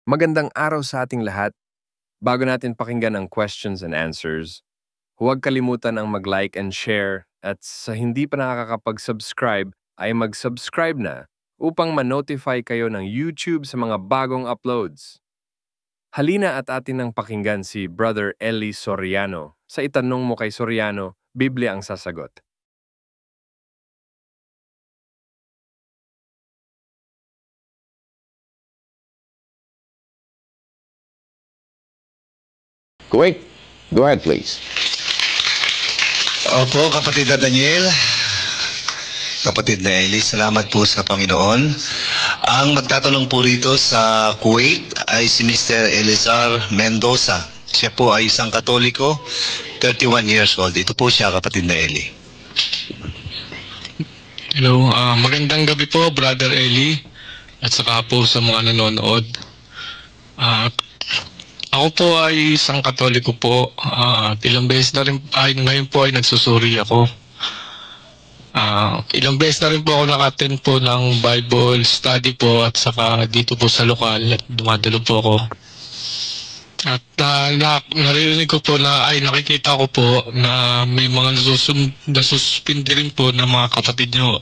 Magandang araw sa ating lahat. Bago natin pakinggan ang questions and answers, huwag kalimutan ang mag-like and share at sa hindi pa nakakapag-subscribe ay mag-subscribe na upang ma-notify kayo ng YouTube sa mga bagong uploads. Halina at atin ang pakinggan si Brother Eli Soriano. Sa itanong mo kay Soriano, Biblia ang sasagot. Quick, go ahead please. Opo, kapatid na Daniel, kapatid na Eli, salamat po sa Panginoon. Ang magtatanong po rito sa Kuwait ay si Mr. Elizar Mendoza. Siya po ay isang Katoliko, 31 years old. Ito po siya, kapatid na Eli. Hello, magandang gabi po, Brother Eli, at saka po sa mga nanonood. Ako po ay isang Katoliko po. Ilang beses na rin, ngayon po ay nagsusuri ako. Ilang beses na rin po ako naka-attend po ng Bible study po at saka dito po sa lokal at dumadalo po ako. At naririnig ko po na, nakikita ko po na may mga nasuspindi rin po ng mga kapatid nyo.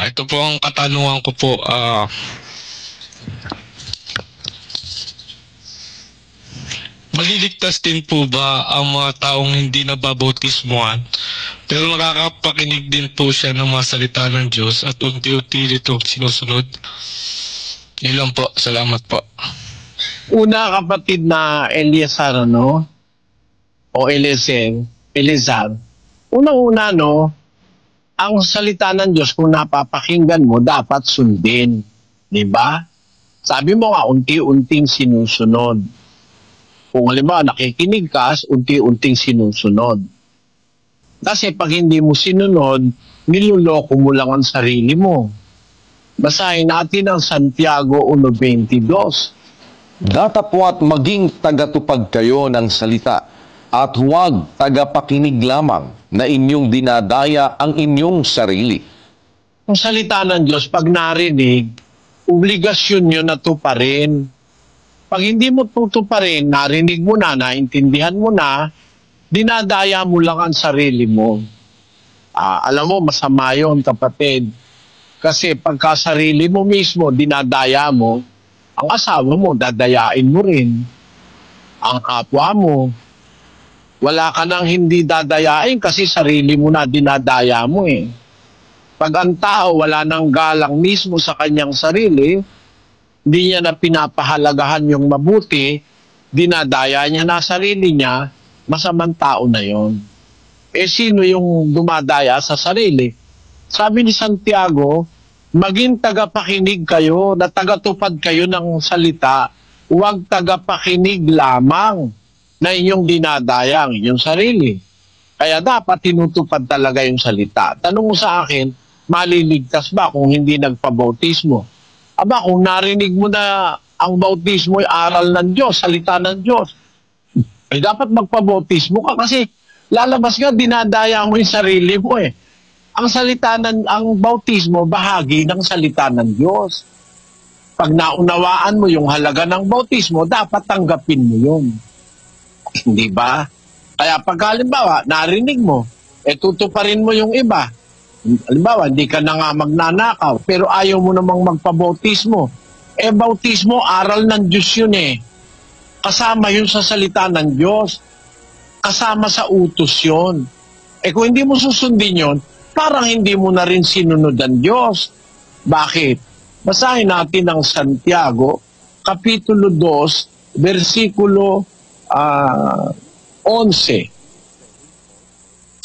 Ito po ang katanungan ko po. Maliligtas din po ba ang mga taong hindi nababautismuhan pero nakakapakinig din po siya ng mga salita ng Diyos at unti-unti itong sinusunod? Yun lang po. Salamat po. Una, kapatid na Eliezer, no? O Eliezer. Unang-una, no? Ang salita ng Diyos kung napapakinggan mo, dapat sundin. Diba? Sabi mo nga, unti-unting sinusunod. Kung halimbawa nakikinig ka, unti-unting sinusunod. Kasi pag hindi mo sinunod, niloloko mo lang ang sarili mo. Basahin natin ang Santiago 1:22. Datapwat maging tagatupad kayo ng salita at huwag tagapakinig lamang na inyong dinadaya ang inyong sarili. Ang salita ng Diyos, pag narinig, obligasyon nyo na tuparin. Pag hindi mo tutuparin, narinig mo na, naintindihan mo na, dinadaya mo lang ang sarili mo. Alam mo, masama yun, kapatid. Kasi pagka sarili mo mismo, dinadaya mo, ang asawa mo, dadayain mo rin. Ang kapwa mo, wala ka nang hindi dadayain kasi sarili mo na dinadaya mo eh. Pag ang tao wala nang galang mismo sa kanyang sarili, hindi niya na pinapahalagahan yung mabuti, dinadaya niya na sarili niya, masamang tao na yon. Eh sino yung dumadaya sa sarili? Sabi ni Santiago, maging tagapakinig kayo, na tagatupad kayo ng salita, huwag tagapakinig lamang na inyong dinadaya ang inyong sarili. Kaya dapat tinutupad talaga yung salita. Tanong mo sa akin, maliligtas ba kung hindi nagpabautismo? Aba, kung narinig mo na ang bautismo ay aral ng Diyos, salita ng Diyos, ay dapat magpabautismo ka kasi lalabas nga, dinadaya mo yung sarili mo eh. Ang bautismo, bahagi ng salita ng Diyos. Pag naunawaan mo yung halaga ng bautismo, dapat tanggapin mo yun. Hindi ba? Kaya pag halimbawa, narinig mo, tutuparin mo yung iba. Halimbawa, hindi ka na nga magnanakaw, pero ayaw mo namang magpabautismo. Bautismo, aral ng Diyos yun eh. Kasama yun sa salita ng Diyos. Kasama sa utos yun. Kung hindi mo susundin yun, parang hindi mo na rin sinunod ang Diyos. Bakit? Basahin natin ang Santiago, Kapitulo 2, versikulo 11.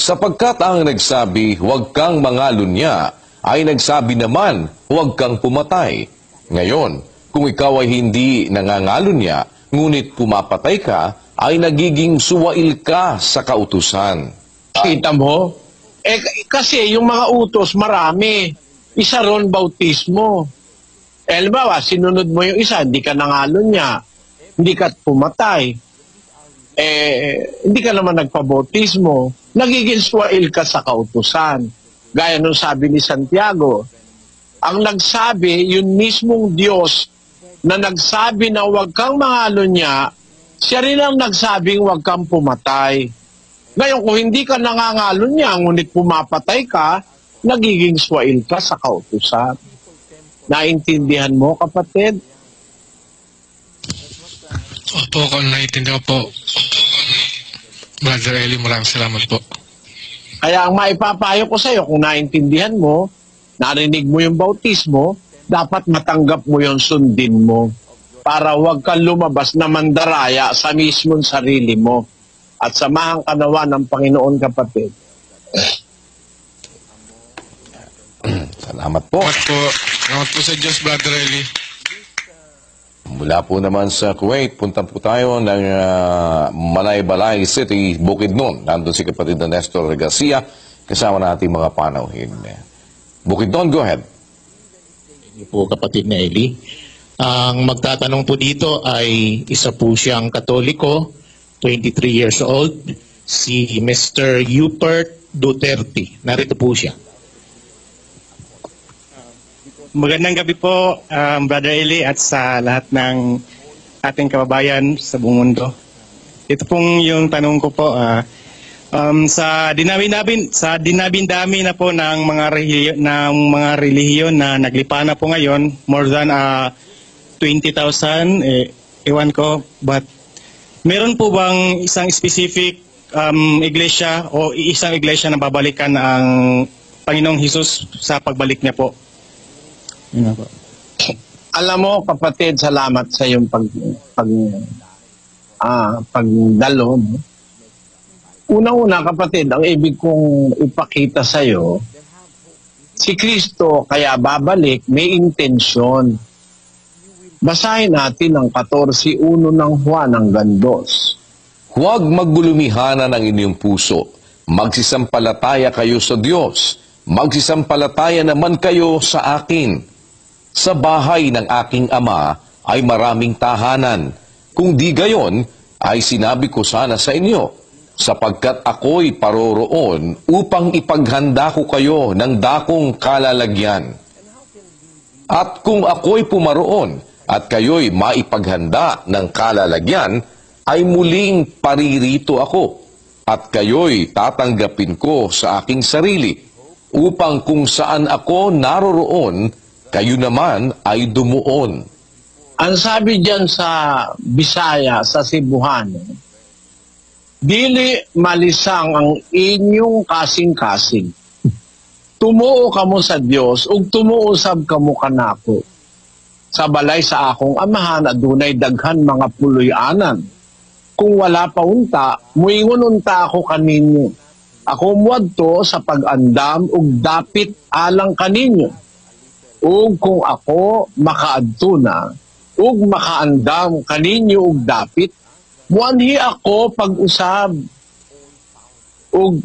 Sapagkat ang nagsabi, huwag kang mangalunya, ay nagsabi naman, huwag kang pumatay. Ngayon, kung ikaw ay hindi nangangalunya, ngunit pumapatay ka, ay nagiging suwail ka sa kautusan. Kita mo? Kasi yung mga utos marami. Isa ron bautismo. Halimbawa, sinunod mo yung isa, hindi ka nangalunya, hindi ka pumatay. Hindi ka naman nagpabautismo, nagiging suwail ka sa kautusan. Gaya nung sabi ni Santiago, ang nagsabi, yun mismong Diyos na nagsabi na huwag kang mangalunya, siya rin ang nagsabing huwag kang pumatay. Ngayon, kung hindi ka nangangalunya, ngunit pumapatay ka, nagiging swail ka sa kautusan. Naintindihan mo, kapatid? Opo, kung naiintindihan po. Brother Eli, maraming salamat po. Kaya ang maipapayo ko sa iyo, kung naintindihan mo, narinig mo yung bautismo, dapat matanggap mo yung sundin mo para huwag kang lumabas na mandaraya sa mismong sarili mo. At samahan ka nawa ng Panginoon, kapatid. Salamat po. Salamat po sa Diyos, Brother Eli. Mula po naman sa Kuwait, punta po tayo ng Malaybalay City, Bukidnon. Nandun si kapatid na Nestor Garcia, kasama nating mga panauhin. Bukidnon, go ahead. Po kapatid na Eli. Ang magtatanong po dito ay isa po siyang Katoliko, 23 years old, si Mr. Rupert Duterte. Narito po siya. Magandang gabi po, Brother Eli, at sa lahat ng ating kababayan sa buong mundo. Ito pong yung tanong ko po. Sa dinabindami na po ng mga relihiyon na naglipa na po ngayon, more than 20,000, ewan ko, but meron po bang isang specific iglesia o isang iglesia na babalikan ang Panginoong Hesus sa pagbalik niya po? Yun po. Alam mo, kapatid, salamat sa iyong pagdalo. No? Unang-una, kapatid, ang ibig kong ipakita sa iyo, si Kristo kaya babalik, may intensyon. Basahin natin ang 14:1 ng Juan hanggang 2. Huwag maggulumihanan ang inyong puso. Magsisampalataya kayo sa Diyos. Magsisampalataya naman kayo sa akin. Sa bahay ng aking ama ay maraming tahanan. Kung di gayon, ay sinabi ko sana sa inyo, sapagkat ako'y paroroon upang ipaghanda ko kayo ng dakong kalalagyan. At kung ako'y pumaroon at kayo'y maipaghanda ng kalalagyan, ay muling paririto ako, at kayo'y tatanggapin ko sa aking sarili, upang kung saan ako naroroon, kayo naman ay dumuon. Ang sabi diyan sa Bisaya, sa Cebuano, dili malisang ang inyong kasing-kasing. Tumuo kamo sa Dios ug tumuusab kamo kanako. Sa balay sa akong amahan adunay daghan mga puloy-anan. Kung wala pa unta, muingon unta ako kaninyo. Ako muadto sa pag-andam ug dapit alang kaninyo. Ug kung ako makaadto na, ug makaandam kaninyo ug dapit, muanhi ako pag-usab. Ug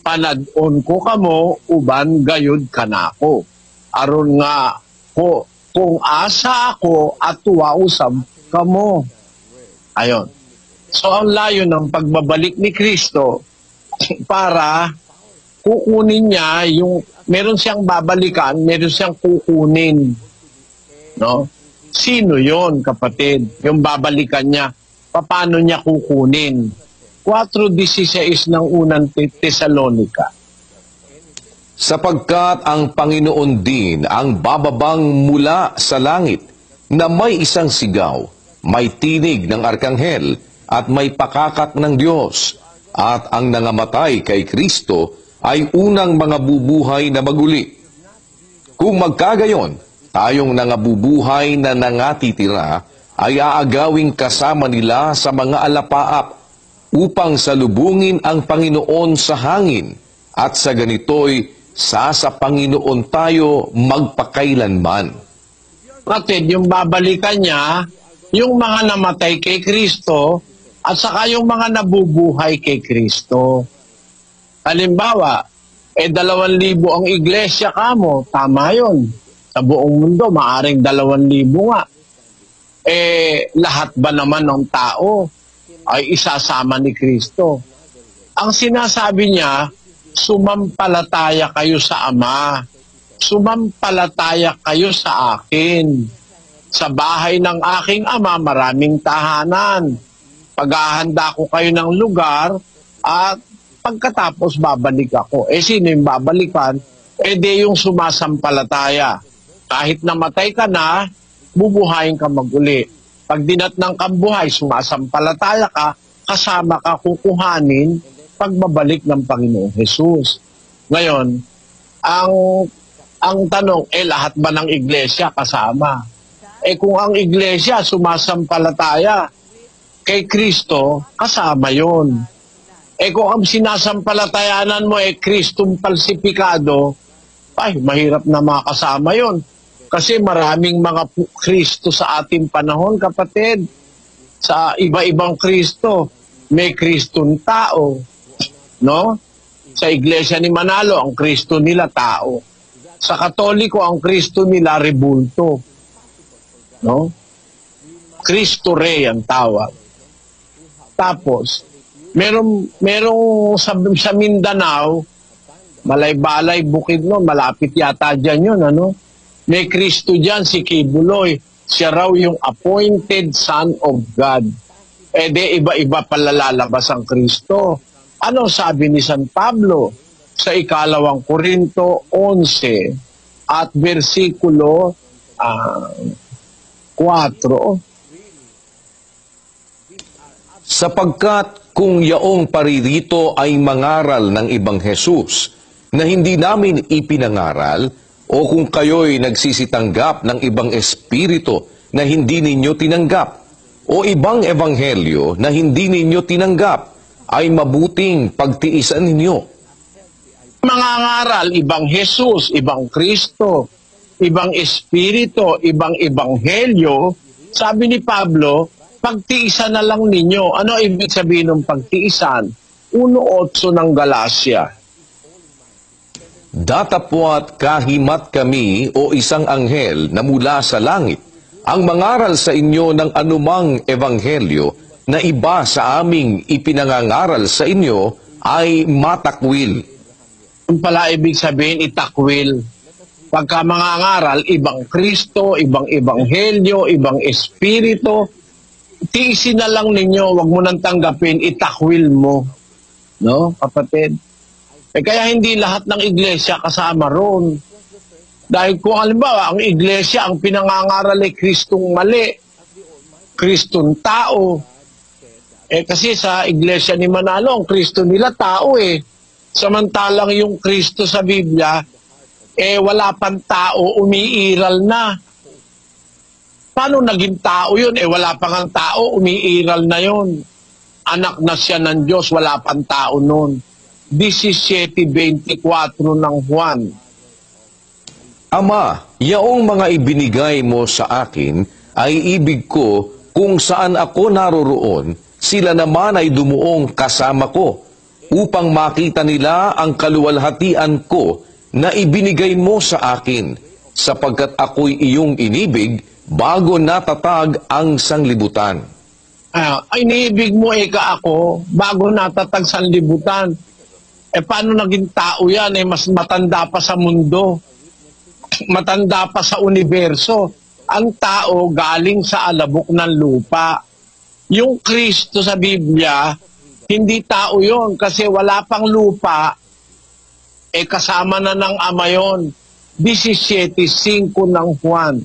panad-on ko kamo, uban gayud kanako. Aron nga ko, kung asa ako at usab kamo. Ayon. So ang layo ng pagbabalik ni Kristo para kukunin niya yung meron siyang babalikan, meron siyang kukunin. No? Sino yon, kapatid? Yung babalikan niya, paano niya kukunin? 4:16 ng unang Tesalonica. Sapagkat ang Panginoon din ang bababang mula sa langit, na may isang sigaw, may tinig ng arkanghel, at may pakakat ng Diyos, at ang nangamatay kay Kristo ay unang mga bubuhay na maguli. Kung magkagayon, tayong nangabubuhay na nangatitira ay aagawing kasama nila sa mga alapaap upang salubungin ang Panginoon sa hangin, at sa ganito'y sa Panginoon tayo magpakailanman. Kapatid, yung babalikan niya, yung mga namatay kay Kristo, at saka yung mga nabubuhay kay Kristo. Halimbawa, 2,000 ang iglesia kamo, tama yun. Sa buong mundo, maaring 2,000 nga. Lahat ba naman ng tao ay isasama ni Kristo? Ang sinasabi niya, sumampalataya kayo sa Ama. Sumampalataya kayo sa akin. Sa bahay ng aking ama, maraming tahanan. Paghahanda ko kayo ng lugar at pagkatapos babalik ako. Sino yung babalikan? Di yung sumasampalataya. Kahit namatay ka na, bubuhayin ka maguli. Pag dinatnang kang buhay, sumasampalataya ka, kasama ka kukuhanin pagbabalik ng Panginoong Jesus. Ngayon, ang tanong, lahat ba ng iglesia kasama? Kung ang iglesia sumasampalataya kay Kristo, kasama yon. Kung ang sinasampalatayanan mo Kristong palsipikado, mahirap na makasama yon. Kasi maraming mga Kristo sa ating panahon, kapatid. Sa iba-ibang Kristo, may Kristong tao. No? Sa Iglesia ni Manalo, ang Kristo nila tao. Sa Katoliko, ang Kristo nila rebulto. No? Cristo Rey ang tawag. Tapos, merong sa Mindanao, Malay-Balay, Bukid no, malapit yata dyan yun, ano? May Kristo dyan, si Kibuloy. Siya raw yung appointed Son of God. Iba-iba pala lalabas ang Kristo. Ano sabi ni San Pablo sa 2 Korinto 11 at versikulo 4? Sapagkat kung yaong paririto ay mangaral ng ibang Jesus na hindi namin ipinangaral, o kung kayo'y nagsisitanggap ng ibang espiritu na hindi ninyo tinanggap, o ibang ebanghelyo na hindi ninyo tinanggap, ay mabuting pagtiisan ninyo. Mangangaral, ibang Jesus, ibang Kristo, ibang espiritu, ibang ebanghelyo, sabi ni Pablo, pagtiisan na lang ninyo. Ano ibig sabihin ng pagtiisan? 1:8 ng Galacia. Datapwat kahimat kami o isang anghel na mula sa langit ang mangaral sa inyo ng anumang ebanghelyo na iba sa aming ipinangangaral sa inyo ay matakwil. Ang pala ibig sabihin, itakwil. Pagka mangangaral, ibang Kristo, ibang ebanghelyo, ibang espiritu, tiisin na lang ninyo, wag mo nang tanggapin, itakwil mo. No, kapatid? Kaya hindi lahat ng iglesia kasama ron. Dahil kung halimbawa, ang iglesia, ang pinangangaral ay Kristong mali, Kristong tao. Kasi sa iglesia ni Manalo, ang Kristo nila tao Samantalang yung Kristo sa Biblia, wala pang tao, umiiral na. Paano naging tao yun? Wala pang ang tao, umiiral na yun. Anak na siya ng Diyos, wala pang tao nun. 17:24 ng Juan. Ama, yaong mga ibinigay mo sa akin ay ibig ko kung saan ako naroroon, sila naman ay dumuong kasama ko, upang makita nila ang kaluwalhatian ko na ibinigay mo sa akin, sapagkat ako'y iyong inibig bago natatag ang sanglibutan. Inibig mo ako bago natatag sanlibutan. Paano naging tao yan? Mas matanda pa sa mundo. Matanda pa sa universo. Ang tao galing sa alabok ng lupa. Yung Kristo sa Biblia, hindi tao yon kasi wala pang lupa. Kasama na ng Ama yon. 17:5 ng Juan.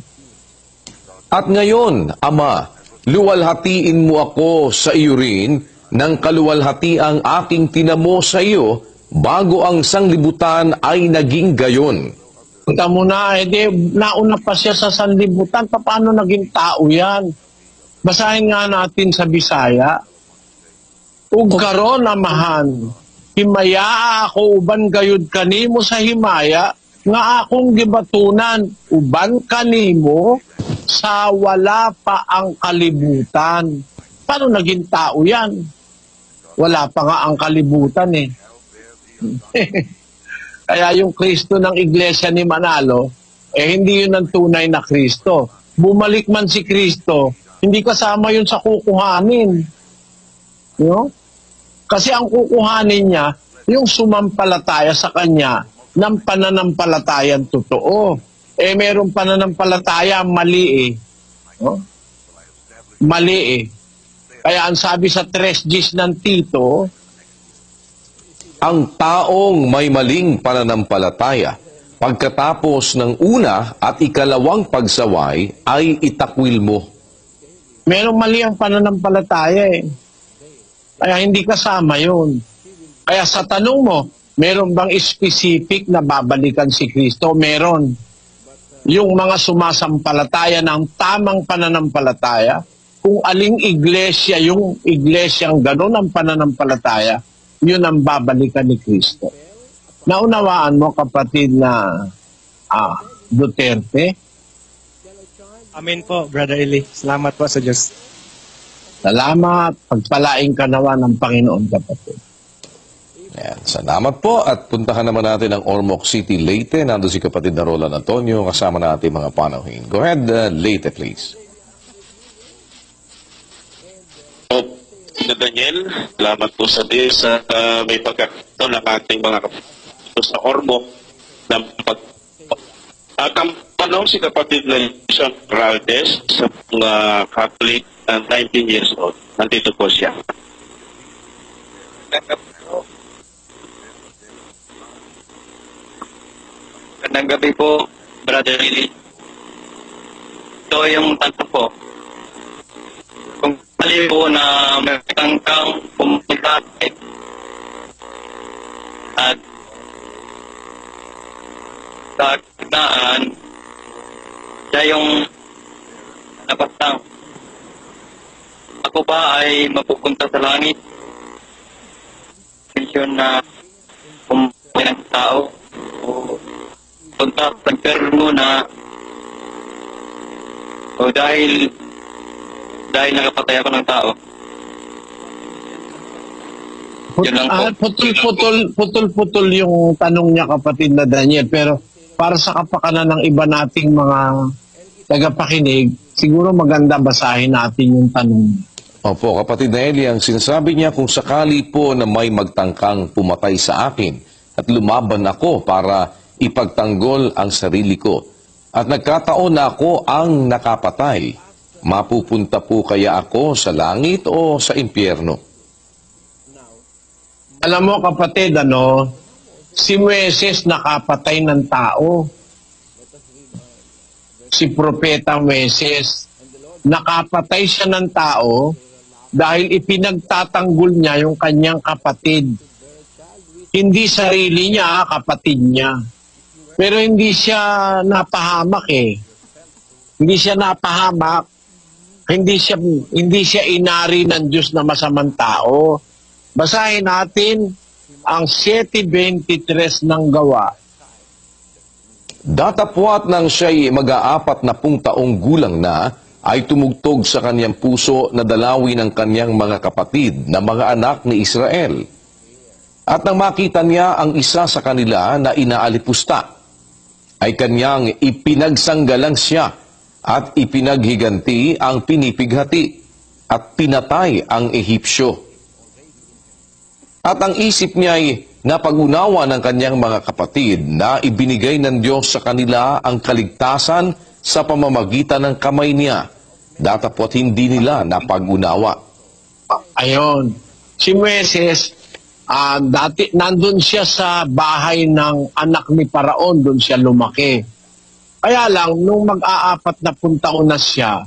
At ngayon, Ama, luwalhatiin mo ako sa iyo rin ng kaluwalhatiang aking tinamo sa iyo bago ang sanglibutan ay naging gayon. Punta mo na, nauna pa siya sa sanlibutan. Paano naging tao yan? Basahin nga natin sa Bisaya. Ug karon amahan, himaya ako uban gayud kanimo sa himaya, nga akong gibatunan uban kanimo sa wala pa ang kalibutan. Paano naging tao yan? Wala pa nga ang kalibutan Kaya yung Kristo ng Iglesia ni Manalo, hindi yun ang tunay na Kristo. Bumalik man si Kristo, hindi kasama yun sa kukuhanin. Kasi ang kukuhanin niya, yung sumampalataya sa Kanya ng pananampalatayan totoo. Meron pananampalataya mali No? Mali eh. Kaya ang sabi sa 3Gs ng Tito, Ang taong may maling pananampalataya, pagkatapos ng una at ikalawang pagsaway, ay itakwil mo. merong mali ang pananampalataya eh. Kaya hindi kasama yun. Kaya sa tanong mo, meron bang specific na babalikan si Kristo? Meron. Yung mga sumasampalataya ng tamang pananampalataya, kung aling iglesia, yung iglesyang ganun ang pananampalataya, yun ang babalikan ni Kristo. Naunawaan mo, kapatid na Duterte? Amen po, Brother Eli. Salamat po sa Diyos. Salamat. Pagpalaing ka nawa ng Panginoon, kapatid. Yan. Salamat po at puntahan naman natin ang Ormoc City, Leyte. Nandun si kapatid na Roland Antonio kasama natin mga panauhin. Go ahead, Leyte, please. Daniel, salamat po sa Diyos sa may pagkakataon ng ating mga kapatid sa Ormoc ng tanong si kapatid na Jason Raldes sa mga Catholic na 19 years old. Nandito po siya. Magandang gabi po, Brother Eli. Ito yung tanto po. Kung mali po na may tangkang pumunta at sa kagnaan, siya yung napatang. Ako ba ay mapupunta sa langit? Pensyon na pumunta ng tao o punta sa perno na o dahil nakapatay ako ng tao. Yun lang po. Putol-putol yung tanong niya, kapatid na Daniel, pero para sa kapakanan ng iba nating mga tagapakinig, siguro maganda basahin natin yung tanong. Opo, kapatid na Eli, ang sinasabi niya, kung sakali po na may magtangkang pumatay sa akin at lumaban ako para ipagtanggol ang sarili ko at nagkataon na ako ang nakapatay, mapupunta po kaya ako sa langit o sa impyerno? Alam mo, kapatid, si Moises nakapatay ng tao. Si Propeta Moises, nakapatay siya ng tao dahil ipinagtatanggol niya yung kanyang kapatid. Hindi sarili niya, kapatid niya. Pero hindi siya napahamak eh. Hindi siya napahamak. Hindi siya inari ng Diyos na masamang tao. Basahin natin ang 7:23 ng Gawa. Datapwat nang siya'y mag-aapat na taong gulang na, ay tumugtog sa kanyang puso na dalawin ng kanyang mga kapatid na mga anak ni Israel. At nang makita niya ang isa sa kanila na inaalipusta, ay kanyang ipinagsanggalang siya at ipinaghiganti ang pinipighati at pinatay ang Ehipsyo. At ang isip niya ay napag-unawa ng kanyang mga kapatid na ibinigay ng Diyos sa kanila ang kaligtasan sa pamamagitan ng kamay niya. Datapwat hindi nila napag-unawa. Ayon. Si Moises, dati nandun siya sa bahay ng anak ni Paraon, doon siya lumaki. Kaya lang, nung mag-aapat na taon na siya,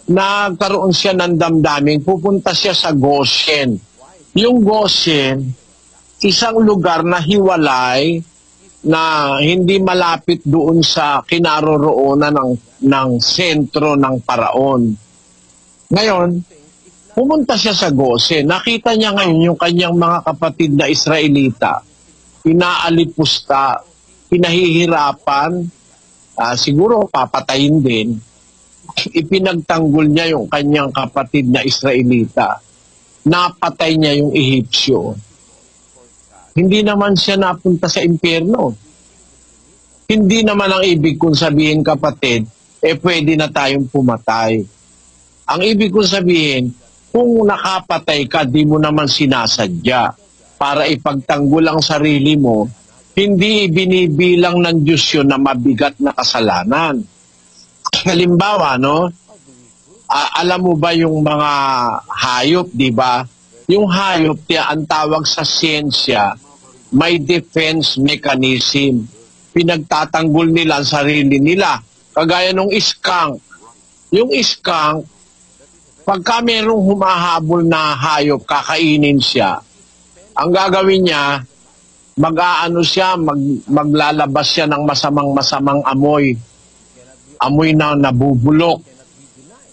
nagkaroon siya ng damdamin, pupunta siya sa Goshen. Yung Goshen, isang lugar na hiwalay na hindi malapit doon sa kinaroroonan ng sentro ng Paraon. Ngayon, pumunta siya sa Goshen. Nakita niya ngayon yung kanyang mga kapatid na Israelita. Inaalipusta, pinahihirapan, siguro papatayin din. Ipinagtanggol niya yung kanyang kapatid na Israelita. Napatay niya yung Ehipsyo. Hindi naman siya napunta sa impyerno. Hindi naman ang ibig kong sabihin, kapatid, pwede na tayong pumatay. Ang ibig kong sabihin, kung nakapatay ka, di mo naman sinasadya para ipagtanggol ang sarili mo, hindi binibilang ng Diyos yun na mabigat na kasalanan. Halimbawa, Alam mo ba yung mga hayop, di ba? Yung hayop, ang tawag sa siyensya, may defense mechanism. Pinagtatanggol nila ang sarili nila. Kagaya nung skunk. Yung skunk, pagka merong humahabol na hayop, kakainin siya. Ang gagawin niya, maglalabas siya ng masamang amoy. Amoy na nabubulok.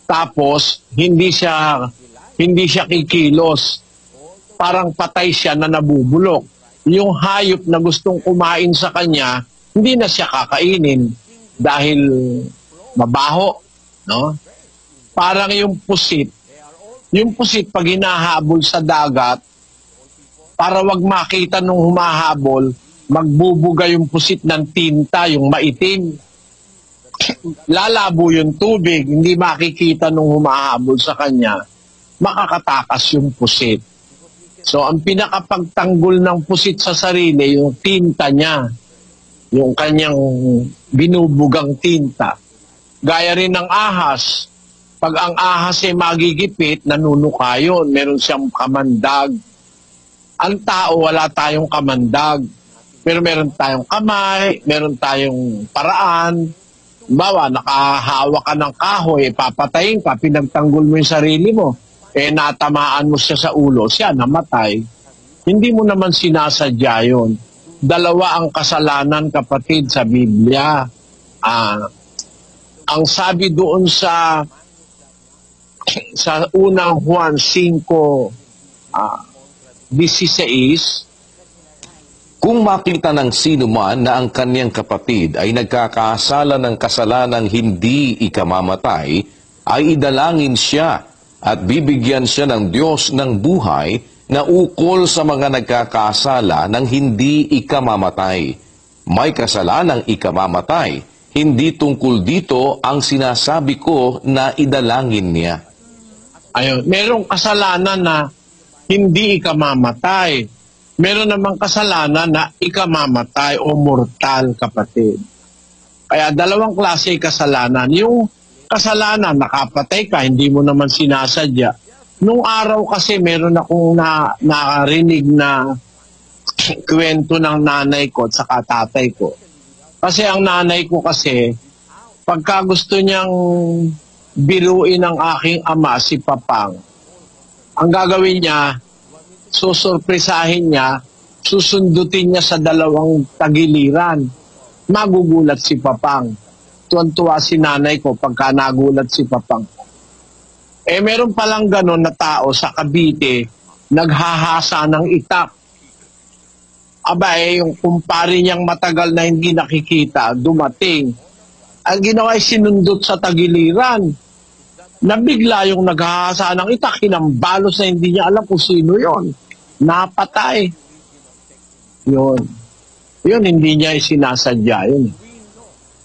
Tapos, hindi siya kikilos. Parang patay siya na nabubulok. Yung hayop na gustong kumain sa kanya, hindi na siya kakainin dahil mabaho, no? Parang yung pusit pag hinahabol sa dagat, para wag makita nung humahabol, magbubuga yung pusit ng tinta, yung maitim. Lalabo yung tubig, hindi makikita nung humahabol sa kanya, makakatakas yung pusit. So, ang pinakapagtanggol ng pusit sa sarili, yung tinta niya, yung kanyang binubugang tinta. Gaya rin ng ahas. Pag ang ahas ay magigipit, nanunuka yun. Meron siyang kamandag. Ang tao, wala tayong kamandag. Pero meron tayong kamay, meron tayong paraan. Bawa, nakahawak ka ng kahoy, papatayin ka, pinagtanggol mo yung sarili mo. Natamaan mo siya sa ulo, siya namatay. Hindi mo naman sinasadya yun. Dalawa ang kasalanan, kapatid, sa Biblia. Ang sabi doon sa unang Juan 5:16, Kung makita ng sino man na ang kanyang kapatid ay nagkakasala ng kasalanang hindi ikamamatay, ay idalangin siya at bibigyan siya ng Diyos ng buhay na ukol sa mga nagkakasala ng hindi ikamamatay. May kasalanang ikamamatay, hindi tungkol dito ang sinasabi ko na idalangin niya. Ayun, merong kasalanan na hindi ikamamatay. Meron namang kasalanan na ikamamatay o mortal, kapatid. Kaya dalawang klase kasalanan. Yung kasalanan, nakapatay ka, hindi mo naman sinasadya. Nung araw kasi meron akong nakarinig na kwento ng nanay ko at saka tatay ko. Kasi ang nanay ko kasi, pagka gusto niyang biruin ang aking ama, si Papang, ang gagawin niya, susurpresahin niya, susundutin niya sa dalawang tagiliran. Magugulat si Papang. Tuwan-tuwa si nanay ko pagka nagulat si Papang. Meron palang ganon na tao sa Cavite, naghahasa ng itak. Yung kumpare niyang matagal na hindi nakikita, dumating. Ang ginawa ay sinundot sa tagiliran. Nabigla yung naghahasa ng itak, hinambalos na hindi niya alam kung sino yon. Napatay. Yun, hindi niya sinasadya yun.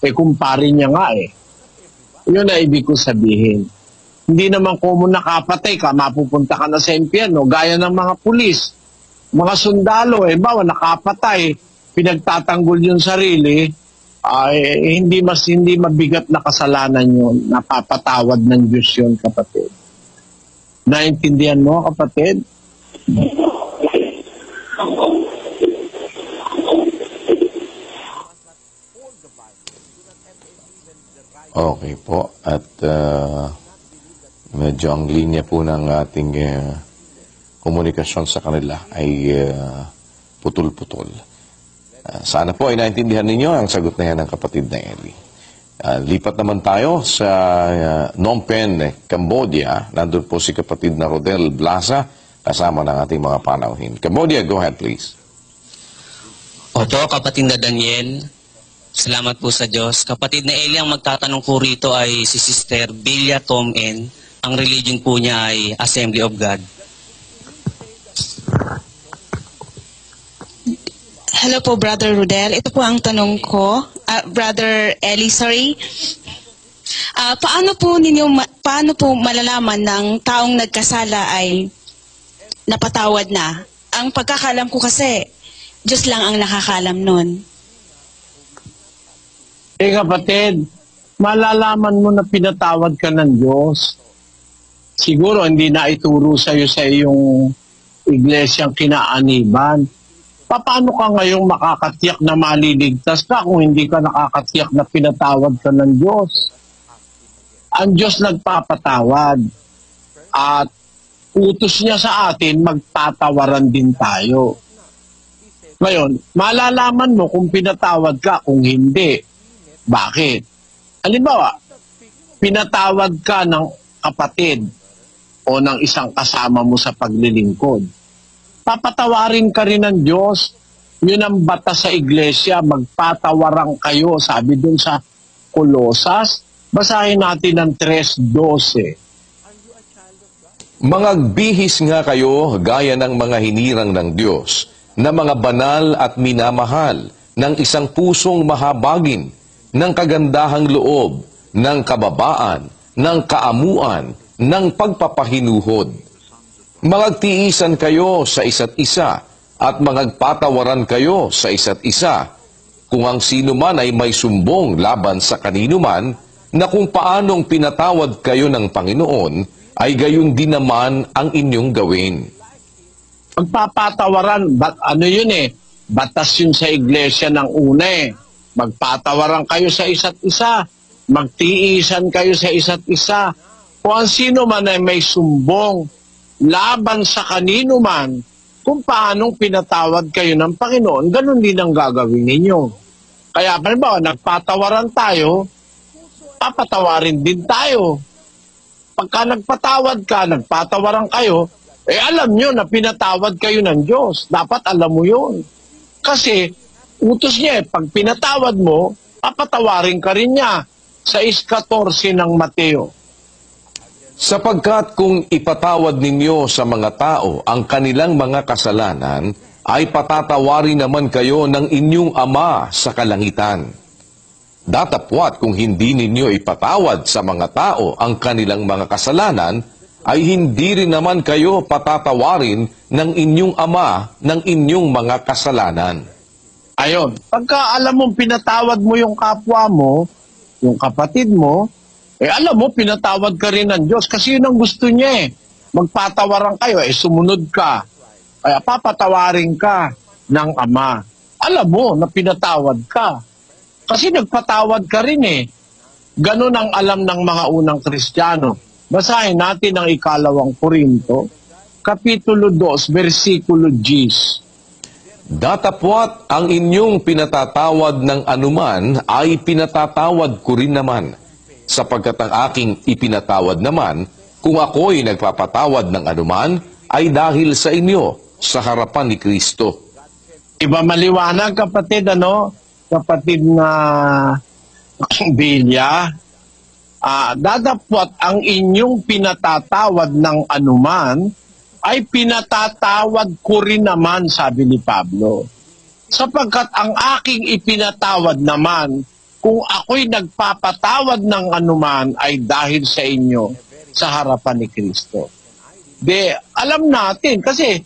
Kumpare niya nga Yun na ibig ko sabihin. Hindi naman kung nakapatay ka, mapupunta ka na sa impyerno, gaya ng mga pulis, mga sundalo, bawa nakapatay, pinagtatanggol yung sarili, hindi mabigat na kasalanan yun, napapatawad ng Diyos yun, kapatid. Naintindihan mo, kapatid? Okay po. At medyo ang linya po ng ating komunikasyon sa kanila ay putol-putol. Sana po ay naintindihan ninyo ang sagot na yan ng kapatid na Eli. Lipat naman tayo sa Phnom Penh, Cambodia. Nandun po si kapatid na Rodel Blasa kasama ng ating mga panauhin. Cambodia, go ahead please. Opo, kapatid na Daniel. Salamat po sa Diyos. Kapatid na Eli, ang magtatanong po rito ay si Sister Bilya Tom N. Ang religion po niya ay Assembly of God. Hello po, Brother Rodel. Ito po ang tanong ko. Brother Eli, sorry. Paano po malalaman ng taong nagkasala ay napatawad na? Ang pagkakalam ko kasi, Diyos lang ang nakakalam nun. Kapatid, malalaman mo na pinatawad ka ng Diyos siguro hindi na ituro sa'yo sa iyong iglesyang kinaaniban. Paano ka ngayong makakatiyak na maliligtas ka kung hindi ka nakakatiyak na pinatawad ka ng Diyos? Ang Diyos nagpapatawad at utos niya sa atin, magtatawaran din tayo. Ngayon, malalaman mo kung pinatawad ka, kung hindi. Bakit? Halimbawa, pinatawad ka ng kapatid o ng isang kasama mo sa paglilingkod. Papatawarin ka rin ng Diyos. Yun ang batas sa iglesia, magpatawaran kayo. Sabi dun sa Kolosas, basahin natin ang 3:12. Mangagbihis nga kayo gaya ng mga hinirang ng Diyos, na mga banal at minamahal, ng isang pusong mahabagin, ng kagandahang loob, ng kababaan, ng kaamuan, ng pagpapahinuhod. Magtiisan kayo sa isa't isa, at magpatawaran kayo sa isa't isa, kung ang sino man ay may sumbong laban sa kanino man, na kung paanong pinatawad kayo ng Panginoon, ay gayon din naman ang inyong gawin. Magpapatawaran, ano yun eh, batas yun sa iglesia ng una eh. Magpatawaran kayo sa isa't isa, magtiisan kayo sa isa't isa. Kung ang sino man ay may sumbong laban sa kanino man, kung paanong pinatawad kayo ng Panginoon, ganun din ang gagawin ninyo. Kaya halimbawa, nagpatawaran tayo, papatawarin din tayo. Pagka nagpatawad ka, nagpatawaran kayo, alam nyo na pinatawad kayo ng Diyos. Dapat alam mo yun. Kasi, utos niya pag pinatawad mo, papatawarin ka rin niya sa 14 ng Mateo. Sapagkat kung ipatawad ninyo sa mga tao ang kanilang mga kasalanan, ay patatawarin naman kayo ng inyong Ama sa kalangitan. Datapwat kung hindi ninyo ipatawad sa mga tao ang kanilang mga kasalanan, ay hindi rin naman kayo patatawarin ng inyong Ama ng inyong mga kasalanan. Ayon, pagka alam mo pinatawad mo yung kapwa mo, yung kapatid mo, alam mo pinatawad ka rin ng Diyos kasi yun ang gusto niya eh. Magpatawaran kayo, sumunod ka. Kaya papatawarin ka ng Ama. Alam mo na pinatawad ka. Kasi nagpatawad ka rin eh. Ganun ang alam ng mga unang Kristiyano. Basahin natin ang 2 Korinto, Kapitulo 2, versikulo 10. Datapwat ang inyong pinatatawad ng anuman ay pinatatawad ko rin naman, sapagkat ang aking ipinatawad naman, kung ako'y nagpapatawad ng anuman, ay dahil sa inyo, sa harapan ni Kristo. Iba maliwanag kapatid, kapatid na Bilya, dadapwat ang inyong pinatatawad ng anuman ay pinatatawad ko rin naman, sabi ni Pablo. Sapagkat ang aking ipinatawad naman, kung ako'y nagpapatawad ng anuman ay dahil sa inyo sa harapan ni Kristo. Alam natin kasi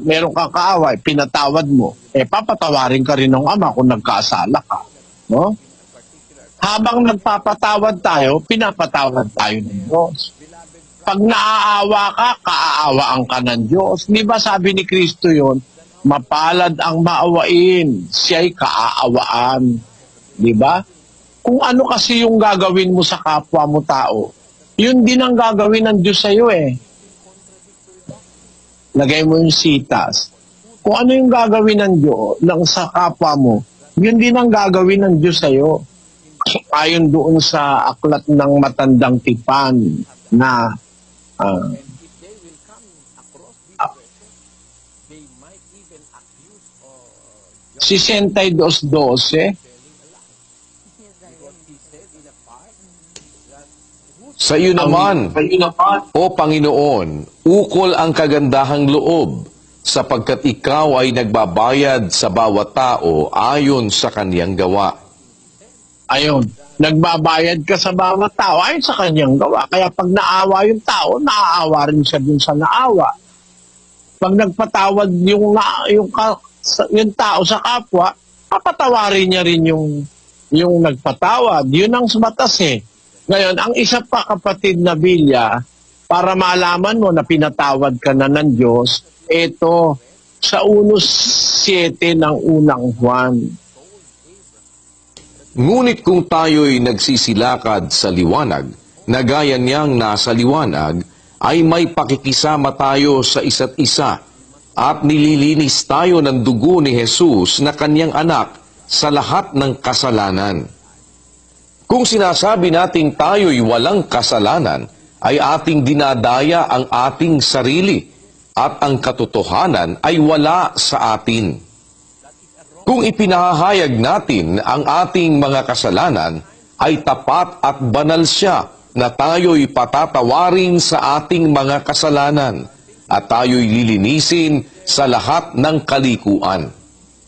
meron kang kaaway, pinatawad mo, papatawarin ka rin ng Ama kung nagkasala ka. No? Habang nagpapatawad tayo, pinapatawad tayo ng Diyos. Pag naaawa ka, kaaawaan ka ng Diyos. Di ba sabi ni Kristo yon, mapalad ang maawain, siya'y kaaawaan. Di ba? Kung ano kasi yung gagawin mo sa kapwa mo tao, yun din ang gagawin ng Diyos sa'yo eh. Lagay mo yung sitas. Kung ano yung gagawin ng Diyos sa kapwa mo, yun din ang gagawin ng Diyos sa'yo. Ayon doon sa aklat ng matandang tipan na 62:12. Sa iyo naman, O Panginoon, ukol ang kagandahang loob, sapagkat ikaw ay nagbabayad sa bawat tao ayon sa kaniyang gawa. Ayon, nagbabayad ka sa bawat tao ayon sa kaniyang gawa. Kaya pag naawa yung tao, naaawa rin siya dun sa naawa. Pag nagpatawad yung tao sa kapwa, papatawarin niya rin yung nagpatawad. Yun ang batas eh. Ngayon, ang isa pa kapatid na Bilya, para malaman mo na pinatawad ka na ng Diyos, ito, sa 1:7 ng unang Juan. Ngunit kung tayo'y nagsisilakad sa liwanag, na gaya niyang nasa liwanag, ay may pakikisama tayo sa isa't isa, at nililinis tayo ng dugo ni Jesus na kanyang anak sa lahat ng kasalanan. Kung sinasabi nating tayo'y walang kasalanan, ay ating dinadaya ang ating sarili, at ang katotohanan ay wala sa atin. Kung ipinahayag natin ang ating mga kasalanan, ay tapat at banal siya na tayo'y patatawarin sa ating mga kasalanan at tayo'y lilinisin sa lahat ng kalikuan.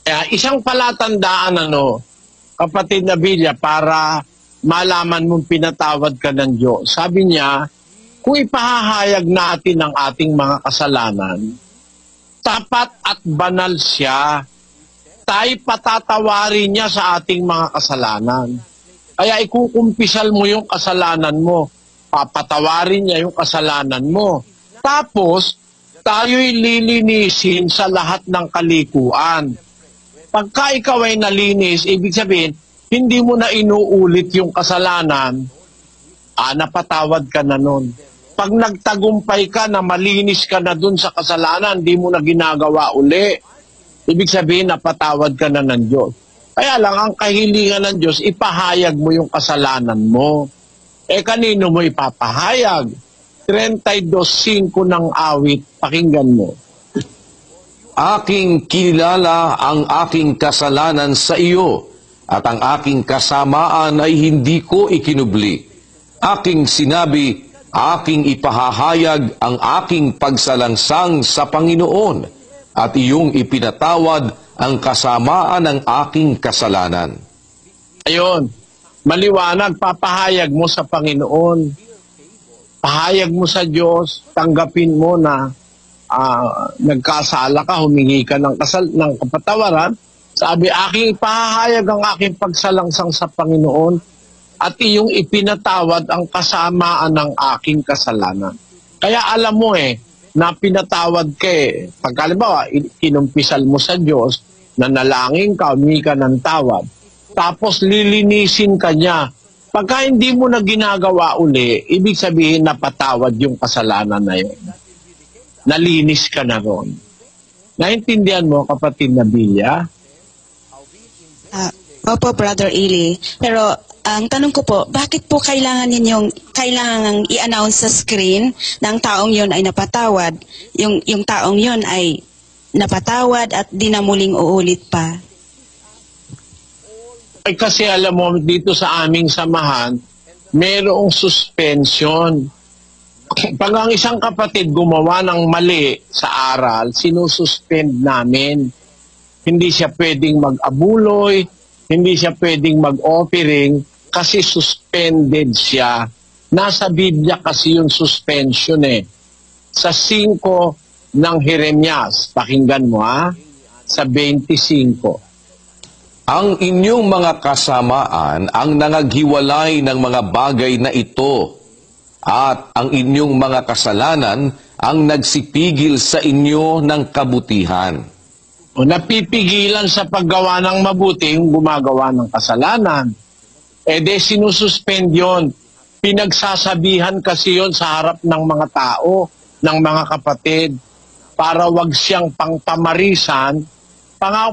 Kaya isang palatandaan, kapatid na Bilya, para malaman mong pinatawad ka ng Diyos. Sabi niya, kung ipahahayag natin ang ating mga kasalanan, tapat at banal siya, tayo patatawarin niya sa ating mga kasalanan. Kaya ikukumpisal mo yung kasalanan mo, papatawarin niya yung kasalanan mo. Tapos, tayo'y lilinisin sa lahat ng kalikuan. Pagka ikaw ay nalinis, ibig sabihin, hindi mo na inuulit yung kasalanan, napatawad ka na nun. Pag nagtagumpay ka na malinis ka na dun sa kasalanan, hindi mo na ginagawa uli. Ibig sabihin, napatawad ka na ng Diyos. Kaya lang, ang kahilingan ng Diyos, ipahayag mo yung kasalanan mo. Kanino mo ipapahayag? 32:5 ng awit, pakinggan mo. Aking kilala ang aking kasalanan sa iyo, at ang aking kasamaan ay hindi ko ikinubli. Aking sinabi, aking ipahahayag ang aking pagsalangsang sa Panginoon, at iyong ipinatawad ang kasamaan ng aking kasalanan. Ayun, maliwanag, papahayag mo sa Panginoon. Pahayag mo sa Diyos, tanggapin mo na nagkasala ka, humingi ka ng kapatawaran. Sabi, aking ipahahayag ang aking pagsalangsang sa Panginoon at iyong ipinatawad ang kasamaan ng aking kasalanan. Kaya alam mo na pinatawad ka Pag halimbawa, kinumpisal mo sa Diyos, nanalangin ka, humingi ka ng tawad, tapos lilinisin ka niya. Pagka hindi mo na ginagawa uli, ibig sabihin napatawad yung kasalanan na yun. Nalinis ka na ron. Naintindihan mo, kapatid na Bilya? Opo, Brother Eli. Pero ang tanong ko po, bakit po kailangan i-announce sa screen na ang taong yun ay napatawad? Yung taong yun ay napatawad at di na muling uulit pa. Kasi alam mo, dito sa aming samahan, mayroong suspension. Pag ang isang kapatid gumawa ng mali sa aral, sinususpend namin. Hindi siya pwedeng mag-abuloy, hindi siya pwedeng mag-offering kasi suspended siya. Nasa Biblia kasi yung suspension Sa 5 ng Jeremias, pakinggan mo sa 25. Ang inyong mga kasamaan ang nangaghiwalay ng mga bagay na ito, at ang inyong mga kasalanan ang nagsipigil sa inyo ng kabutihan. O napipigilan sa paggawa ng mabuti yung gumagawa ng kasalanan. Sinususpend yun. Pinagsasabihan kasi yun sa harap ng mga tao, ng mga kapatid, para wag siyang pangpamarisan,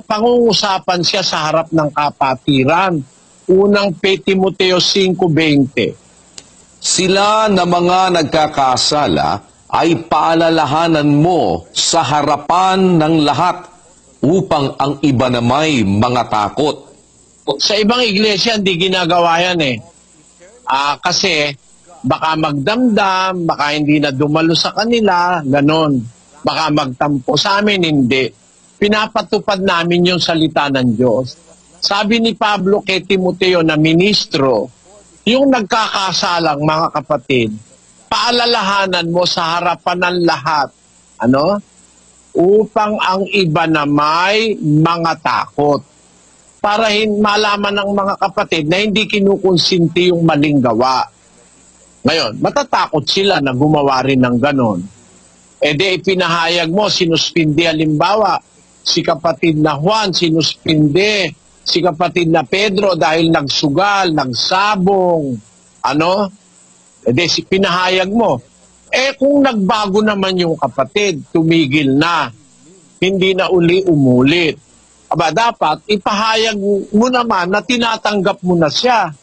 pangungusapan siya sa harap ng kapatiran. Unang Timoteo 5:20. Sila na mga nagkakasala ay paalalahanan mo sa harapan ng lahat upang ang iba na may mga takot. Sa ibang iglesia, hindi ginagawa yan kasi baka magdamdam, baka hindi na dumalo sa kanila, ganon. Baka magtampo. Sa amin, hindi. Pinapatupad namin yung salita ng Diyos. Sabi ni Pablo kay Timoteo na ministro, yung nagkakasalang mga kapatid, paalalahanan mo sa harapan ng lahat. Upang ang iba na may mga takot. Para malaman ng mga kapatid na hindi kinukonsinti yung maling gawa. Ngayon, matatakot sila na gumawa rin ng ganon. E di ipinahayag mo, sinuspindi halimbawa, si kapatid na Juan, sinuspindi, si kapatid na Pedro dahil nagsugal, nagsabong, ano? E di pinahayag mo. Eh kung nagbago naman yung kapatid, tumigil na, hindi na uli umulit. Aba, dapat ipahayag mo naman na tinatanggap mo na siya.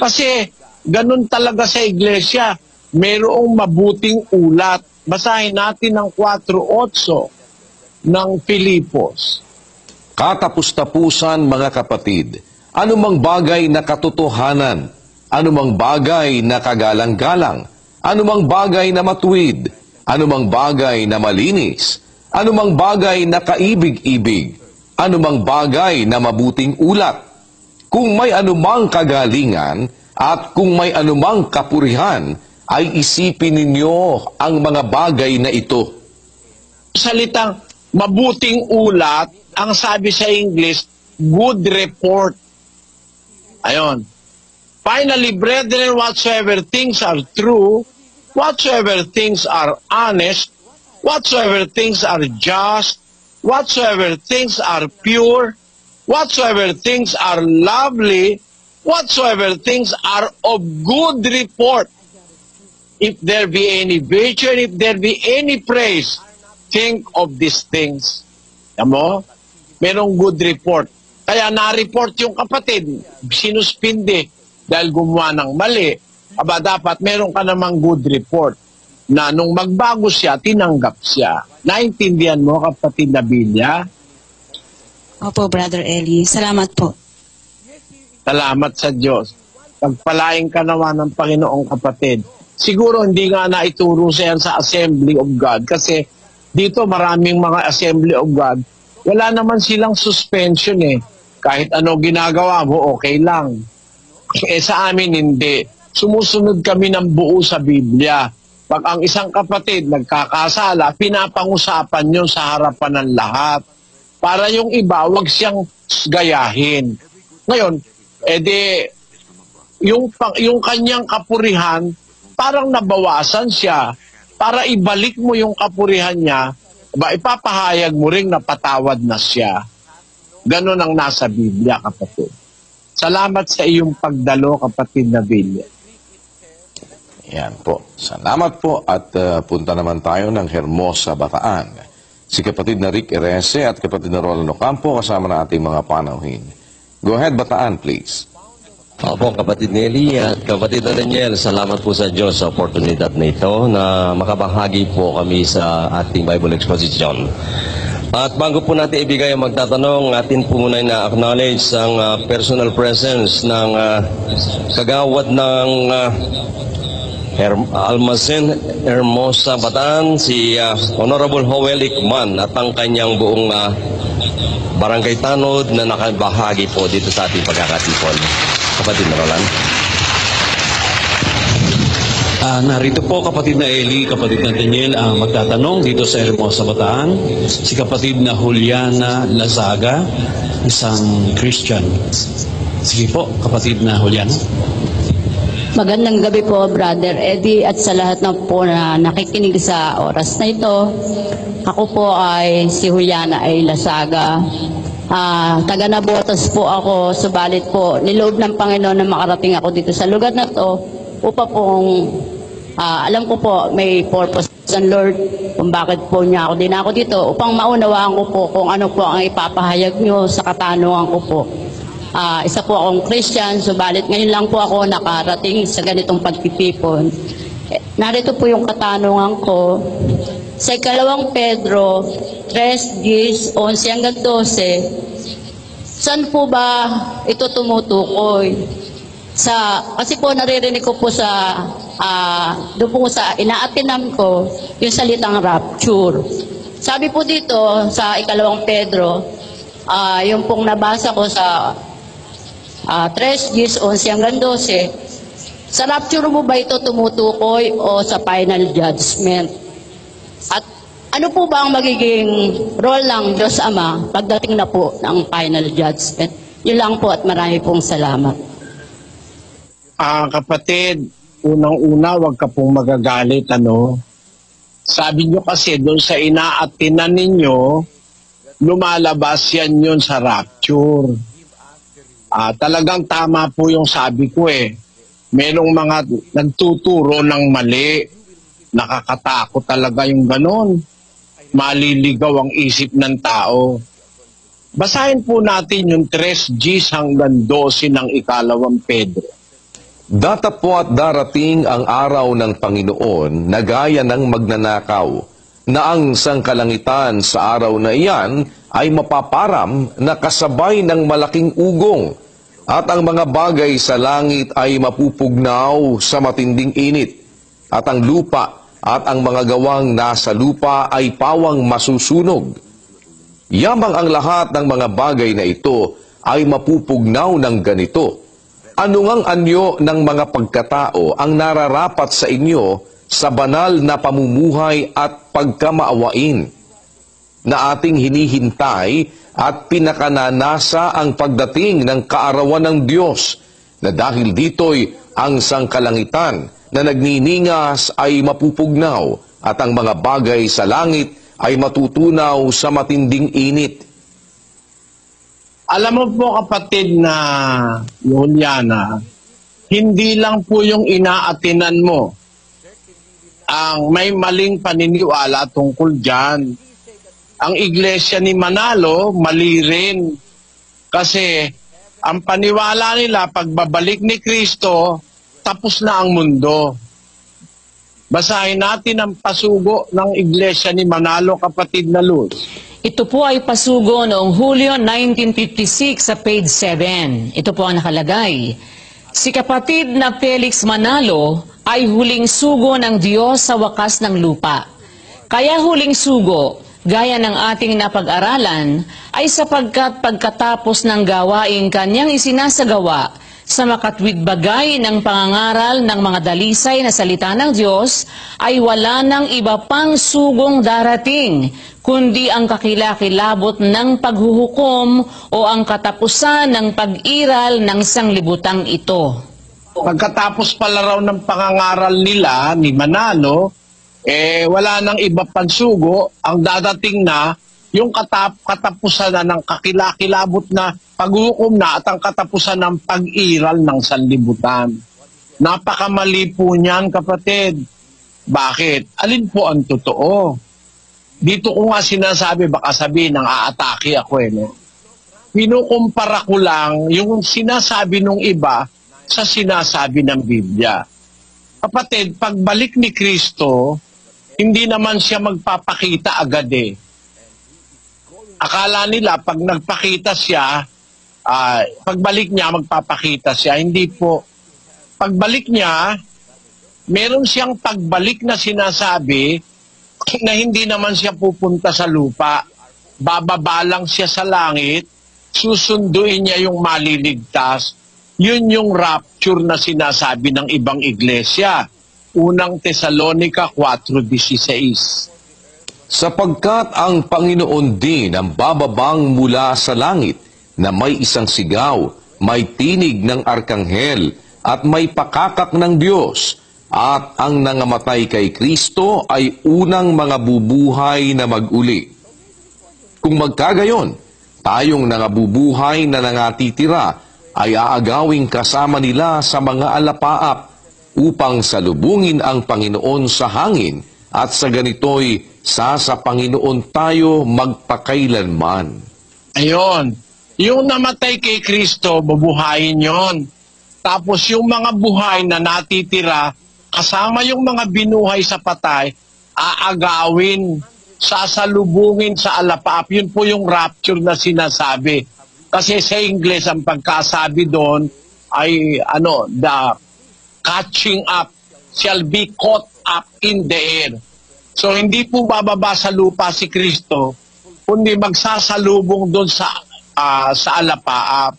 Kasi ganun talaga sa iglesia. Mayroong mabuting ulat. Basahin natin ang 4:8 ng Filipos. Katapus-tapusan mga kapatid, anumang bagay na katotohanan, anumang bagay na kagalang-galang, anumang bagay na matuwid, anumang bagay na malinis, anumang bagay na kaibig-ibig, anumang bagay na mabuting ulat, kung may anumang kagalingan at kung may anumang kapurihan, ay isipin ninyo ang mga bagay na ito. Salitang mabuting ulat, ang sabi sa English, good report. Ayon. Finally, brethren, whatsoever things are true, whatsoever things are honest, whatsoever things are just, whatsoever things are pure, whatsoever things are lovely, whatsoever things are of good report, if there be any virtue, and if there be any praise, think of these things. Tamo? Merong good report. Kaya na-report yung kapatid, sinuspindi dahil gumawa ng mali. Aba, dapat meron ka namang good report na nung magbago siya, tinanggap siya. Naintindihan mo, kapatid na Bilya? Opo, Brother Eli. Salamat po. Salamat sa Diyos. Pagpalain ka naman ng Panginoong kapatid. Siguro hindi nga naituro siya sa Assembly of God kasi dito maraming mga Assembly of God, wala naman silang suspension eh. Kahit ano ginagawa mo, okay lang. Eh sa amin hindi. Sumusunod kami ng buo sa Biblia. Pag ang isang kapatid nagkakasala, pinapang-usapan yun sa harapan ng lahat. Para yung iba, wag siyang gayahin. Ngayon, edi, yung kanyang kapurihan, parang nabawasan siya. Para ibalik mo yung kapurihan niya, ipapahayag mo ring napatawad na siya. Ganon ang nasa Biblia, kapatid. Salamat sa iyong pagdalo, kapatid na Biblia. Yan po. Salamat po at punta naman tayo ng Hermosa, Bataan. Si kapatid na Rick Erese at kapatid na Rolando Campo kasama na ating mga panauhin. Go ahead, Bataan, please. Opo, kapatid Nelly at kapatid na Daniel, salamat po sa Diyos sa oportunidad na ito na makabahagi po kami sa ating Bible Exposition. At bago po natin ibigay ang magtatanong, atin po muna na-acknowledge ang personal presence ng kagawad ng Almacen Hermosa, Bataan, si Honorable Joel Ikman at ang kanyang buong barangay tanod na nakabahagi po dito sa ating pagkakatipon. Kapatid na Roland. Narito po kapatid na Eli, kapatid na Daniel ang magtatanong dito sa Hermosa, Bataan. Si kapatid na Juliana Lazaga, isang Christian. Sige po, kapatid na Juliana. Magandang gabi po, Brother Eddie, at sa lahat na po na nakikinig sa oras na ito. Ako po ay si Juliana A. Lazaga. Taga Nabotas po ako, subalit po, niloob ng Panginoon na makarating ako dito sa lugar na to upang pong, alam ko po, may purpose ng Lord kung bakit po niya ako dinako dito upang maunawaan ko po kung ano po ang ipapahayag niyo sa katanungan ko po. Isa po akong Christian, subalit ngayon lang po ako nakarating sa ganitong pagtitipon. Narito po yung katanungan ko. Sa 2 Pedro 3:11 hanggang 12, saan po ba ito tumutukoy? Kasi po naririnig ko po doon po sa inaatinan ko yung salitang rapture. Sabi po dito sa 2 Pedro, yung pong nabasa ko sa 3:11 hanggang 12, sa rapture mo ba ito tumutukoy o sa final judgment? At ano po ba ang magiging role ng Diyos Ama pagdating na po ng final judgment? Yun lang po at marami pong salamat. Kapatid, unang-una, wag ka pong magagalit, ano? Sabi nyo kasi doon sa inaatinan ninyo, lumalabas yun sa rapture. Talagang tama po yung sabi ko eh. Merong mga nagtuturo ng mali. Nakakatakot talaga yung ganon. Maliligaw ang isip ng tao. Basahin po natin yung 3Gs hanggang 12 ng ikalawang Pedro. Datapwat darating ang araw ng Panginoon na gaya ng magnanakaw, na ang sangkalangitan sa araw na iyan ay mapaparam na kasabay ng malaking ugong, at ang mga bagay sa langit ay mapupugnaw sa matinding init, at ang lupa at ang mga gawang nasa lupa ay pawang masusunog. Yamang ang lahat ng mga bagay na ito ay mapupugnaw ng ganito. Ano ngang anyo ng mga pagkatao ang nararapat sa inyo sa banal na pamumuhay at pagkamaawain, na ating hinihintay at pinakananasa ang pagdating ng kaarawan ng Diyos, na dahil dito'y ang sangkalangitan na nagniningas ay mapupugnaw, at ang mga bagay sa langit ay matutunaw sa matinding init. Alam mo po kapatid na Juliana, hindi lang po yung inaatinan mo ang may maling paniniwala tungkol dyan. Ang iglesia ni Manalo, mali rin. Kasi ang paniwala nila, pagbabalik ni Kristo, tapos na ang mundo. Basahin natin ang pasugo ng iglesia ni Manalo, kapatid na Luz. Ito po ay pasugo noong Hulyo 1956 sa page 7. Ito po ang nakalagay. Si kapatid na Felix Manalo ay huling sugo ng Diyos sa wakas ng lupa. Kaya huling sugo, gaya ng ating napag-aralan, ay sapagkat pagkatapos ng gawaing kanyang isinasagawa sa makatwid bagay ng pangangaral ng mga dalisay na salita ng Diyos, ay wala nang iba pang sugong darating, kundi ang kakilakilabot ng paghuhukom o ang katapusan ng pag-iral ng sanglibutang ito. Pagkatapos pala raw ng pangangaral nila ni Manalo, wala nang iba pang sugo, ang dadating na yung katapusan na ng kakilakilabot na paghuhukom na at ang katapusan ng pag-iral ng sanlibutan. Napakamali po niyan, kapatid. Bakit? Alin po ang totoo? Dito ko nga sinasabi, baka sabihin nang aatake ako no? Pinukumpara ko lang yung sinasabi ng iba sa sinasabi ng Biblia. Kapatid, pagbalik ni Kristo, hindi naman siya magpapakita agad eh. Akala nila pag nagpakita siya, pagbalik niya magpapakita siya. Hindi po. Pagbalik niya, meron siyang pagbalik na sinasabi na hindi naman siya pupunta sa lupa. Bababa lang siya sa langit, susunduin niya yung maliligtas. Yun yung rapture na sinasabi ng ibang iglesia. Unang Tesalonica 4:16. Sapagkat ang Panginoon din ang bababang mula sa langit, na may isang sigaw, may tinig ng arkanghel, at may pakakak ng Diyos, at ang nangamatay kay Kristo ay unang mga bubuhay na mag-uli. Kung magkagayon, tayong nangabubuhay na nangatitira ay aagawing kasama nila sa mga alapaap, upang salubungin ang Panginoon sa hangin, at sa ganito'y sa Panginoon tayo magpakailanman. Ayon, yung namatay kay Kristo, bubuhayin yon. Tapos yung mga buhay na natitira, kasama yung mga binuhay sa patay, aagawin, sasalubungin sa alapaap. Yun po yung rapture na sinasabi. Kasi sa Ingles, ang pagkasabi doon ay the catching up shall be caught up in the air. So hindi po bababa sa lupa si Kristo, kundi magsasalubong doon sa alapaap.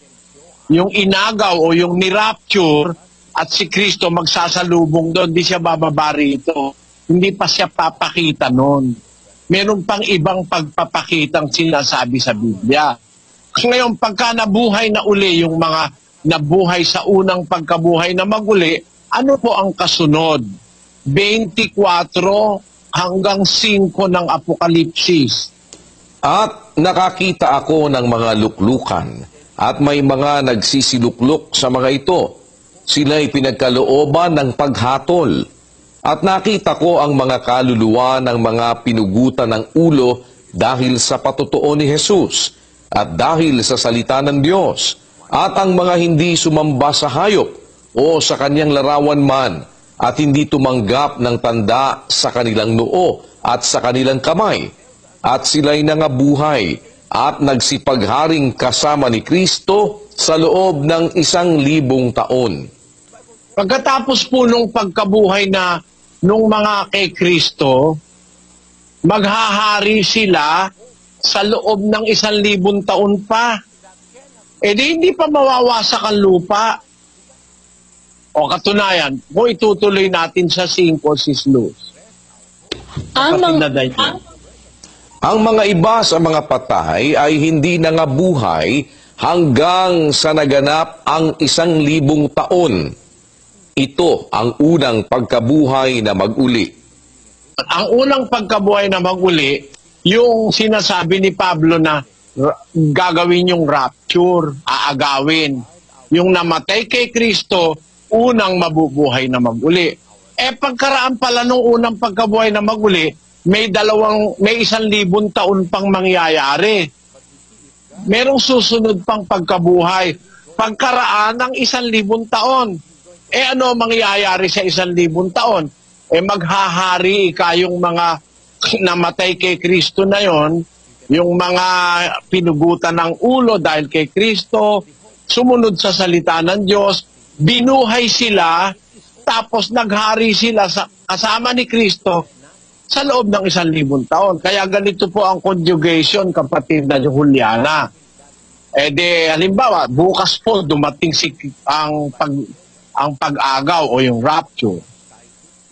Yung inagaw o yung ni-rapture at si Kristo magsasalubong doon, hindi siya bababa rito. Hindi pa siya papakita noon. Meron pang ibang pagpapakitang sinasabi sa Biblia. Ngayon, pagka nabuhay na uli yung mga nabuhay sa unang pagkabuhay na maguli, Ano po ang kasunod? 24 hanggang 5 ng Apokalipsis. At nakakita ako ng mga luklukan, at may mga nagsisilukluk sa mga ito. Sila'y pinagkalooban ng paghatol. At nakita ko ang mga kaluluwa ng mga pinugutan ng ulo dahil sa patotoo ni Jesus at dahil sa salita ng Diyos, at ang mga hindi sumamba sa hayop o sa kanyang larawan man, at hindi tumanggap ng tanda sa kanilang noo at sa kanilang kamay, at sila'y nangabuhay at nagsipagharing kasama ni Kristo sa loob ng 1,000 taon. Pagkatapos po nung pagkabuhay na nung mga kay Kristo, maghahari sila sa loob ng 1,000 taon pa. E di hindi pa mawawasak ang lupa. O katunayan, kung itutuloy natin sa 5, Sis Luz. Ang mga iba sa mga patay ay hindi nangabuhay hanggang sa naganap ang 1,000 taon. Ito ang unang pagkabuhay na mag-uli. Ang unang pagkabuhay na mag-uli, yung sinasabi ni Pablo na gagawin yung rapture, aagawin. Yung namatay kay Kristo, unang mabubuhay na mag-uli. Pagkaraan pala nung unang pagkabuhay na mag-uli, may 1,000 taon pang mangyayari. Merong susunod pang pagkabuhay. Pagkaraan ng 1,000 taon. Ano mangyayari sa 1,000 taon? Maghahari kayong mga namatay kay Kristo na yon, yung mga pinugutan ng ulo dahil kay Kristo, sumunod sa salita ng Diyos, binuhay sila, tapos naghari sila kasama ni Kristo sa loob ng 1,000 taon. Kaya ganito po ang conjugation, kapatid na Juliana. Halimbawa, bukas po dumating ang pag-agaw o yung rapture.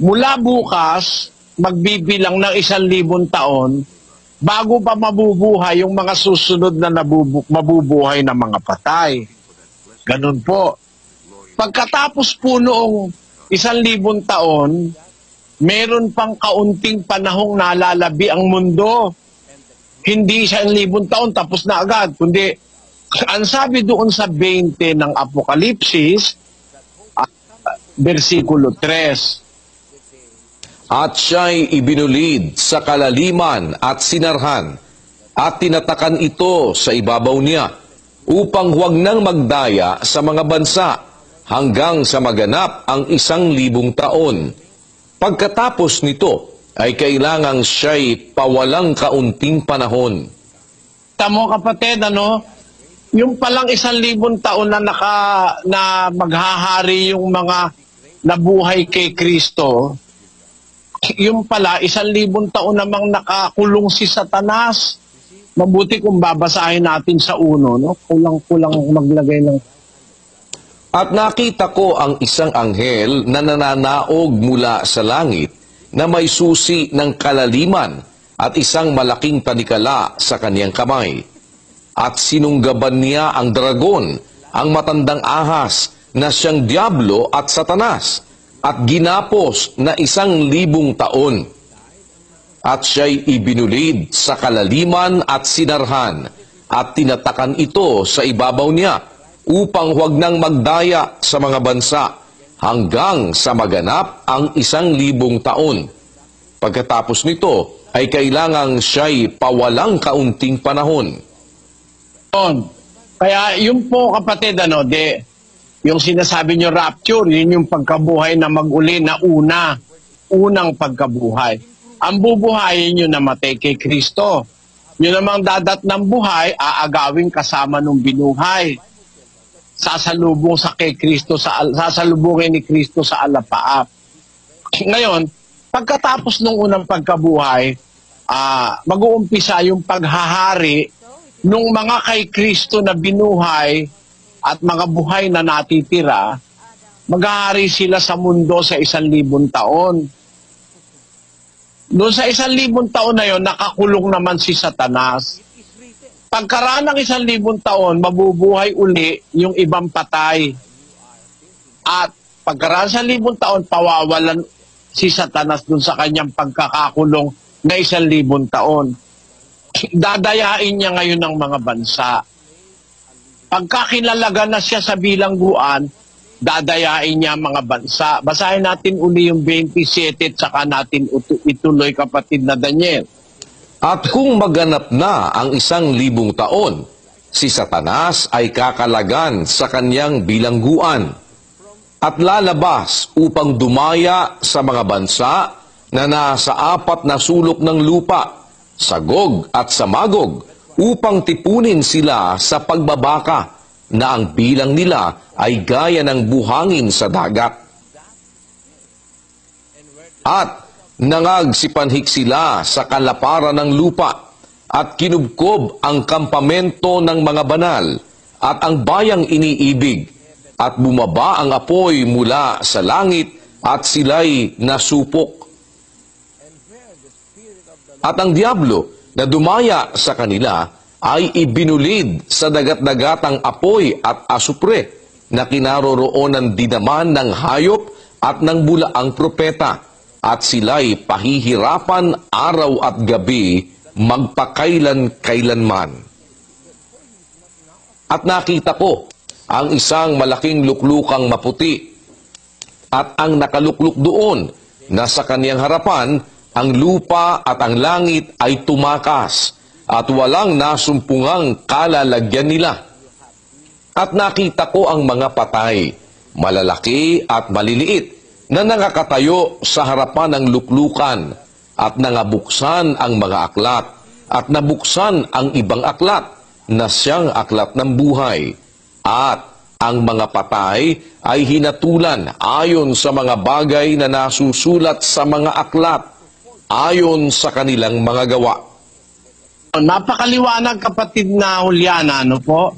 Mula bukas, magbibilang ng 1,000 taon bago pa mabubuhay yung mga susunod na mabubuhay na mga patay. Ganun po. Pagkatapos po noong 1,000 taon, meron pang kaunting panahong nalalabi ang mundo. Hindi 1,000 taon tapos na agad, kundi ang sabi doon sa 20 ng Apokalipsis, versikulo 3. At siya'y ibinulid sa kalaliman at sinarhan, at tinatakan ito sa ibabaw niya, upang huwag nang magdaya sa mga bansa, hanggang sa maganap ang 1,000 taon. Pagkatapos nito, ay kailangang siya'y pawalang kaunting panahon. Tamo kapatid, yung palang 1,000 taon na maghahari yung mga nabuhay kay Kristo, yung pala 1,000 taon namang nakakulong si Satanas. Mabuti kung babasahin natin sa 1, kulang-kulang maglagay ng... At nakita ko ang isang anghel na nananaog mula sa langit, na may susi ng kalaliman at isang malaking tanikala sa kaniyang kamay. At sinunggaban niya ang dragon, ang matandang ahas, na siyang Diablo at Satanas, at ginapos na 1,000 taon. At siya'y ibinulid sa kalaliman at sinarhan, at tinatakan ito sa ibabaw niya, upang huwag nang magdaya sa mga bansa, hanggang sa maganap ang 1,000 taon. Pagkatapos nito, ay kailangang siya'y pawalang kaunting panahon. Kaya yun po kapatid, yung sinasabi nyo rapture, yun yung pagkabuhay na mag-uli na unang pagkabuhay. Ang bubuhayin nyo namatay kay Kristo. Yun namang dadat ng buhay, aagawin kasama nung binuhay. Sasalubong sa kay Kristo, sasalubungin ni Kristo sa alapaap. Ngayon, pagkatapos ng unang pagkabuhay, mag-uumpisa yung paghahari nung mga kay Kristo na binuhay at mga buhay na natitira, maghahari sila sa mundo sa 1,000 taon. Doon sa 1,000 taon na yon, nakakulong naman si Satanas. Pagkaraan ng 1,000 taon, mabubuhay uli yung ibang patay. At Pagkaraan sa 1,000 taon, pawawalan si Satanas dun sa kanyang pagkakakulong na 1,000 taon. Dadayain niya ngayon ng mga bansa. Pagka kinalaga na siya sa bilangguan, dadayain niya mga bansa. Basahin natin uli yung 27 at saka natin ituloy, kapatid na Daniel. At kung maganap na ang 1,000 taon, si Satanas ay kakalagan sa kanyang bilangguan at lalabas upang dumaya sa mga bansa na nasa 4 na sulok ng lupa, sa Gog at sa Magog, upang tipunin sila sa pagbabaka na ang bilang nila ay gaya ng buhangin sa dagat. At nangagsipanhik sila sa kalaparan ng lupa at kinubkob ang kampamento ng mga banal at ang bayang iniibig, at bumaba ang apoy mula sa langit at sila'y nasupok. At ang diablo na dumaya sa kanila ay ibinulid sa dagat-dagatang apoy at asupre na kinaroroonan dinaman ng hayop at ng bulaang propeta, at sila'y pahihirapan araw at gabi magpakailan-kailanman. At nakita ko ang isang malaking luklukang maputi, at ang nakalukluk doon na sa kaniyang harapan, ang lupa at ang langit ay tumakas, at walang nasumpungang kalalagyan nila. At nakita ko ang mga patay, malalaki at maliliit, na nakakatayo sa harapan ng luklukan, at nangabuksan ang mga aklat, at nabuksan ang ibang aklat, na siyang aklat ng buhay. At ang mga patay ay hinatulan ayon sa mga bagay na nasusulat sa mga aklat, ayon sa kanilang mga gawa. Napakaliwanag, kapatid na Juliana, ano po?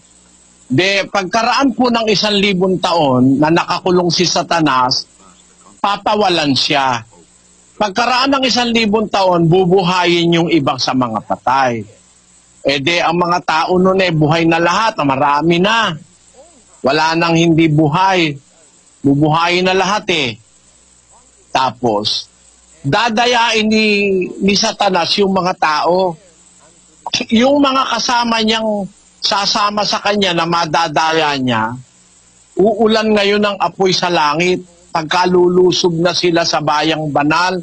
Pagkaraan po ng 1,000 taon na nakakulong si Satanas, papawalan siya. Pagkaraan ng 1,000 taon, bubuhayin yung ibang sa mga patay. Ang mga tao noon buhay na lahat, marami na. Wala nang hindi buhay. Bubuhayin na lahat Tapos, dadayain ni Satanas yung mga tao. Yung mga kasama niyang sasama sa kanya na madadaya niya, uulan ngayon ng apoy sa langit. Pagkalulusob na sila sa bayang banal.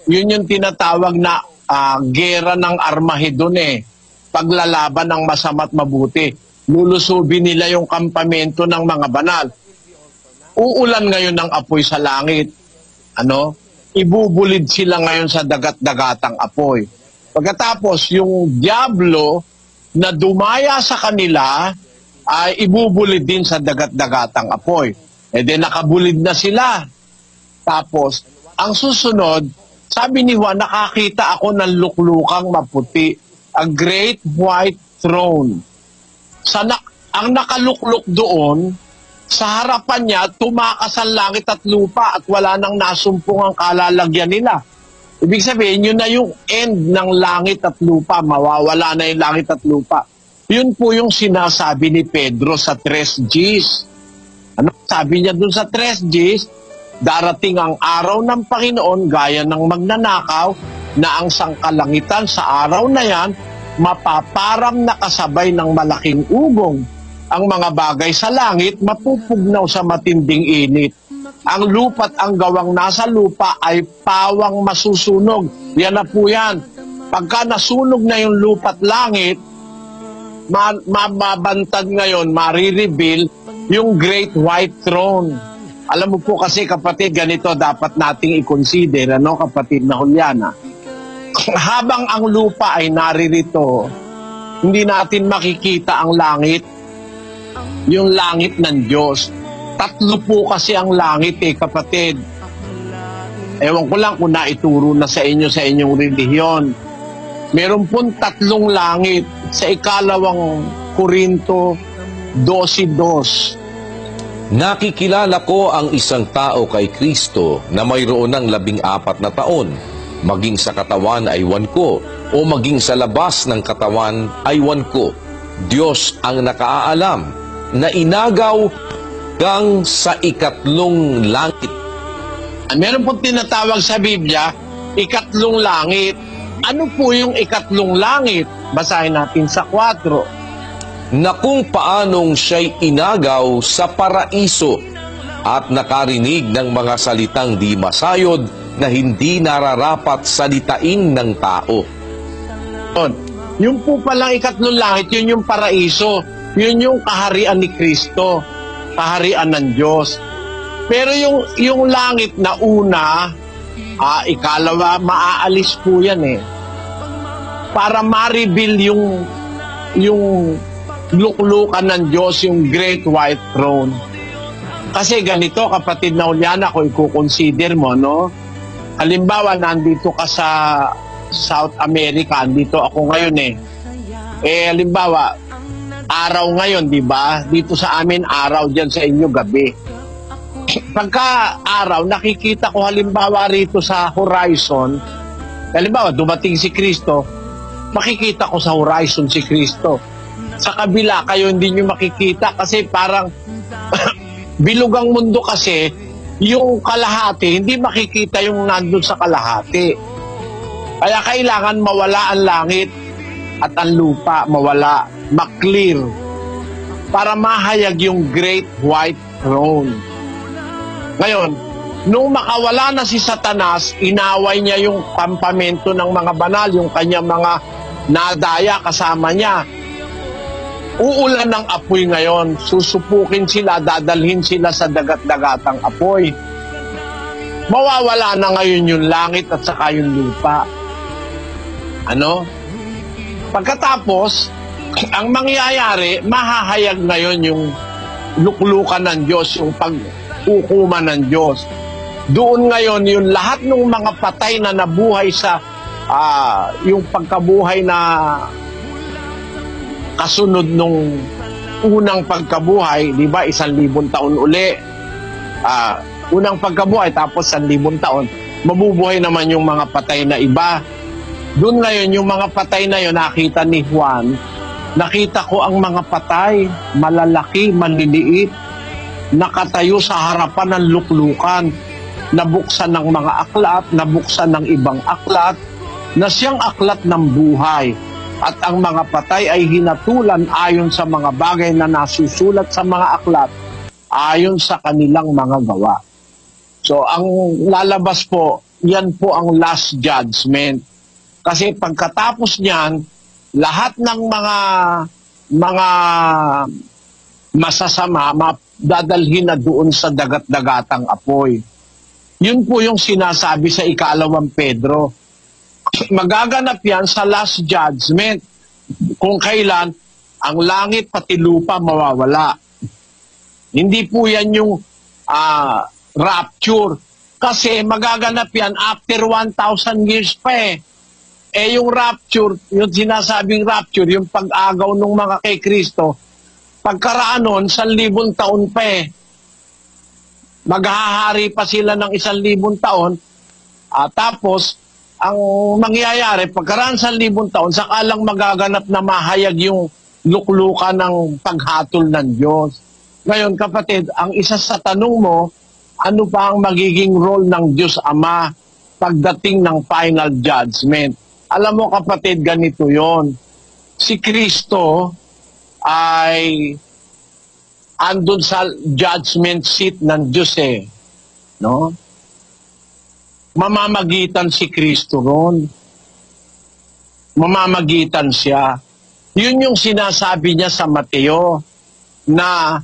Yun yung tinatawag na gera ng Armahedon Paglalaban ng masama't mabuti. Lulusubin nila yung kampamento ng mga banal. Uulan ngayon ng apoy sa langit. Ibubulid sila ngayon sa dagat-dagatang apoy. Pagkatapos, yung diablo na dumaya sa kanila ay ibubulid din sa dagat-dagatang apoy. Nakabulid na sila. Tapos, ang susunod, sabi ni Juan, nakakita ako ng luklukang maputi, a great white throne. Ang nakalukluk doon, sa harapan niya, tumakas ang langit at lupa at wala nang nasumpong ang kalalagyan nila. Ibig sabihin, yun na yung end ng langit at lupa. Mawawala na yung langit at lupa. Yun po yung sinasabi ni Pedro sa 3 Gs. Sabi niya dun sa 3 Gs, darating ang araw ng Panginoon gaya ng magnanakaw na ang sangkalangitan sa araw na yan mapaparang nakasabay ng malaking ugong. Ang mga bagay sa langit mapupugnaw sa matinding init. Ang lupa't ang gawang nasa lupa ay pawang masusunog. Yan na po yan. Pagka nasunog na yung lupa't langit, mababantad ngayon, marireveal yung Great White Throne. Alam mo po kasi, kapatid, ganito dapat nating i-consider, kapatid na Juliana. Habang ang lupa ay naririto, hindi natin makikita ang langit, yung langit ng Diyos. 3 po kasi ang langit kapatid. Ewan ko lang kung naituro na sa inyong relihiyon. Meron pong 3 langit sa 2 Korinto 12:2. Nakikilala ko ang isang tao kay Kristo na mayroon ng 14 na taon, maging sa katawan ay 1 ko, o maging sa labas ng katawan ay 1 ko. Diyos ang nakaaalam, na inagaw hanggang sa ikatlong langit. Meron pong tinatawag sa Biblia, ikatlong langit. Ano po yung ikatlong langit? Basahin natin sa 4. Na kung paanong siya'y inagaw sa paraiso at nakarinig ng mga salitang di masayod na hindi nararapat salitain ng tao. Yung po palang ikatlong langit, yun yung paraiso. Yun yung kaharian ni Kristo, kaharian ng Diyos. Pero yung langit na una, ikalawa, maaalis po yan eh. Para ma-reveal yung luklukan ng Diyos, yung Great White Throne. Kasi ganito, kapatid na Juliana, kung i-consider mo, no? Halimbawa, nandito ka sa South America, andito ako ngayon eh. Halimbawa, araw ngayon, di ba? Dito sa amin, araw, dyan sa inyo, gabi. Pagka araw, nakikita ko halimbawa rito sa horizon, halimbawa, dumating si Kristo, makikita ko sa horizon si Kristo. Sa kabila, kayo hindi nyo makikita kasi parang bilog ang mundo kasi, yung kalahati, hindi makikita yung nandun sa kalahati. Kaya kailangan mawala ang langit at ang lupa, mawala, maklear, para mahayag yung Great White Throne. Ngayon, nung makawala na si Satanas, inaway niya yung kampamento ng mga banal, yung kanyang mga nadaya kasama niya. Uulan ng apoy ngayon, susupukin sila, dadalhin sila sa dagat-dagatang apoy. Mawawala na ngayon yung langit at saka yung lupa. Ano? Pagkatapos, ang mangyayari, mahahayag ngayon yung luklukan ng Diyos, yung paghukuman ng Diyos. Doon ngayon, yung lahat ng mga patay na nabuhay sa yung pagkabuhay na kasunod nung unang pagkabuhay, di ba, 1,000 taon uli. Unang pagkabuhay, tapos 1,000 taon. Mabubuhay naman yung mga patay na iba. Doon ngayon, yung mga patay na yun, nakita ni Juan, nakita ko ang mga patay, malalaki, maliliit, nakatayo sa harapan ng luklukan, nabuksan ng mga aklat, nabuksan ng ibang aklat, na siyang aklat ng buhay. At ang mga patay ay hinatulan ayon sa mga bagay na nasusulat sa mga aklat ayon sa kanilang mga gawa. So, ang lalabas po, yan po ang last judgment. Kasi pagkatapos niyan, lahat ng mga masasama, dadalhin na doon sa dagat-dagatang apoy. Yun po yung sinasabi sa 2 Pedro. Magaganap yan sa last judgment kung kailan ang langit pati lupa mawawala. Hindi po yan yung rapture kasi magaganap yan after 1,000 years pa eh. Yung rapture, yung sinasabing rapture, yung pag-agaw ng mga kay Kristo, pagkaraan nun, 1,000 taon pa eh. Maghahari pa sila ng 1,000 taon, tapos ang mangyayari, pagkaraan 1,000 taon, saka lang magaganap na mahayag yung luklukan ng paghatol ng Diyos. Ngayon, kapatid, ang isa sa tanong mo, ano pa ang magiging role ng Diyos Ama pagdating ng final judgment? Alam mo, kapatid, ganito yon. Si Kristo ay andun sa judgment seat ng Diyos eh. No? Mamamagitan si Kristo ron. Mamamagitan siya. Yun yung sinasabi niya sa Mateo na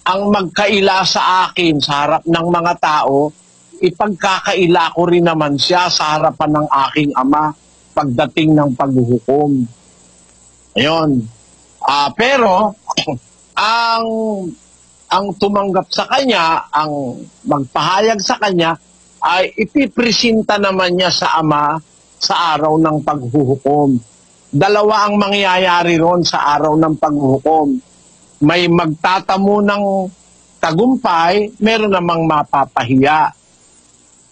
ang magkaila sa akin sa harap ng mga tao, ipagkakaila ko rin naman siya sa harapan ng aking Ama pagdating ng paghuhukom. Ayun. Pero ang tumanggap sa kanya, ang magpahayag sa kanya, ay ipipresenta naman niya sa Ama sa araw ng paghuhukom. Dalawa ang mangyayari ron sa araw ng paghuhukom. May magtatamo ng tagumpay, meron namang mapapahiya.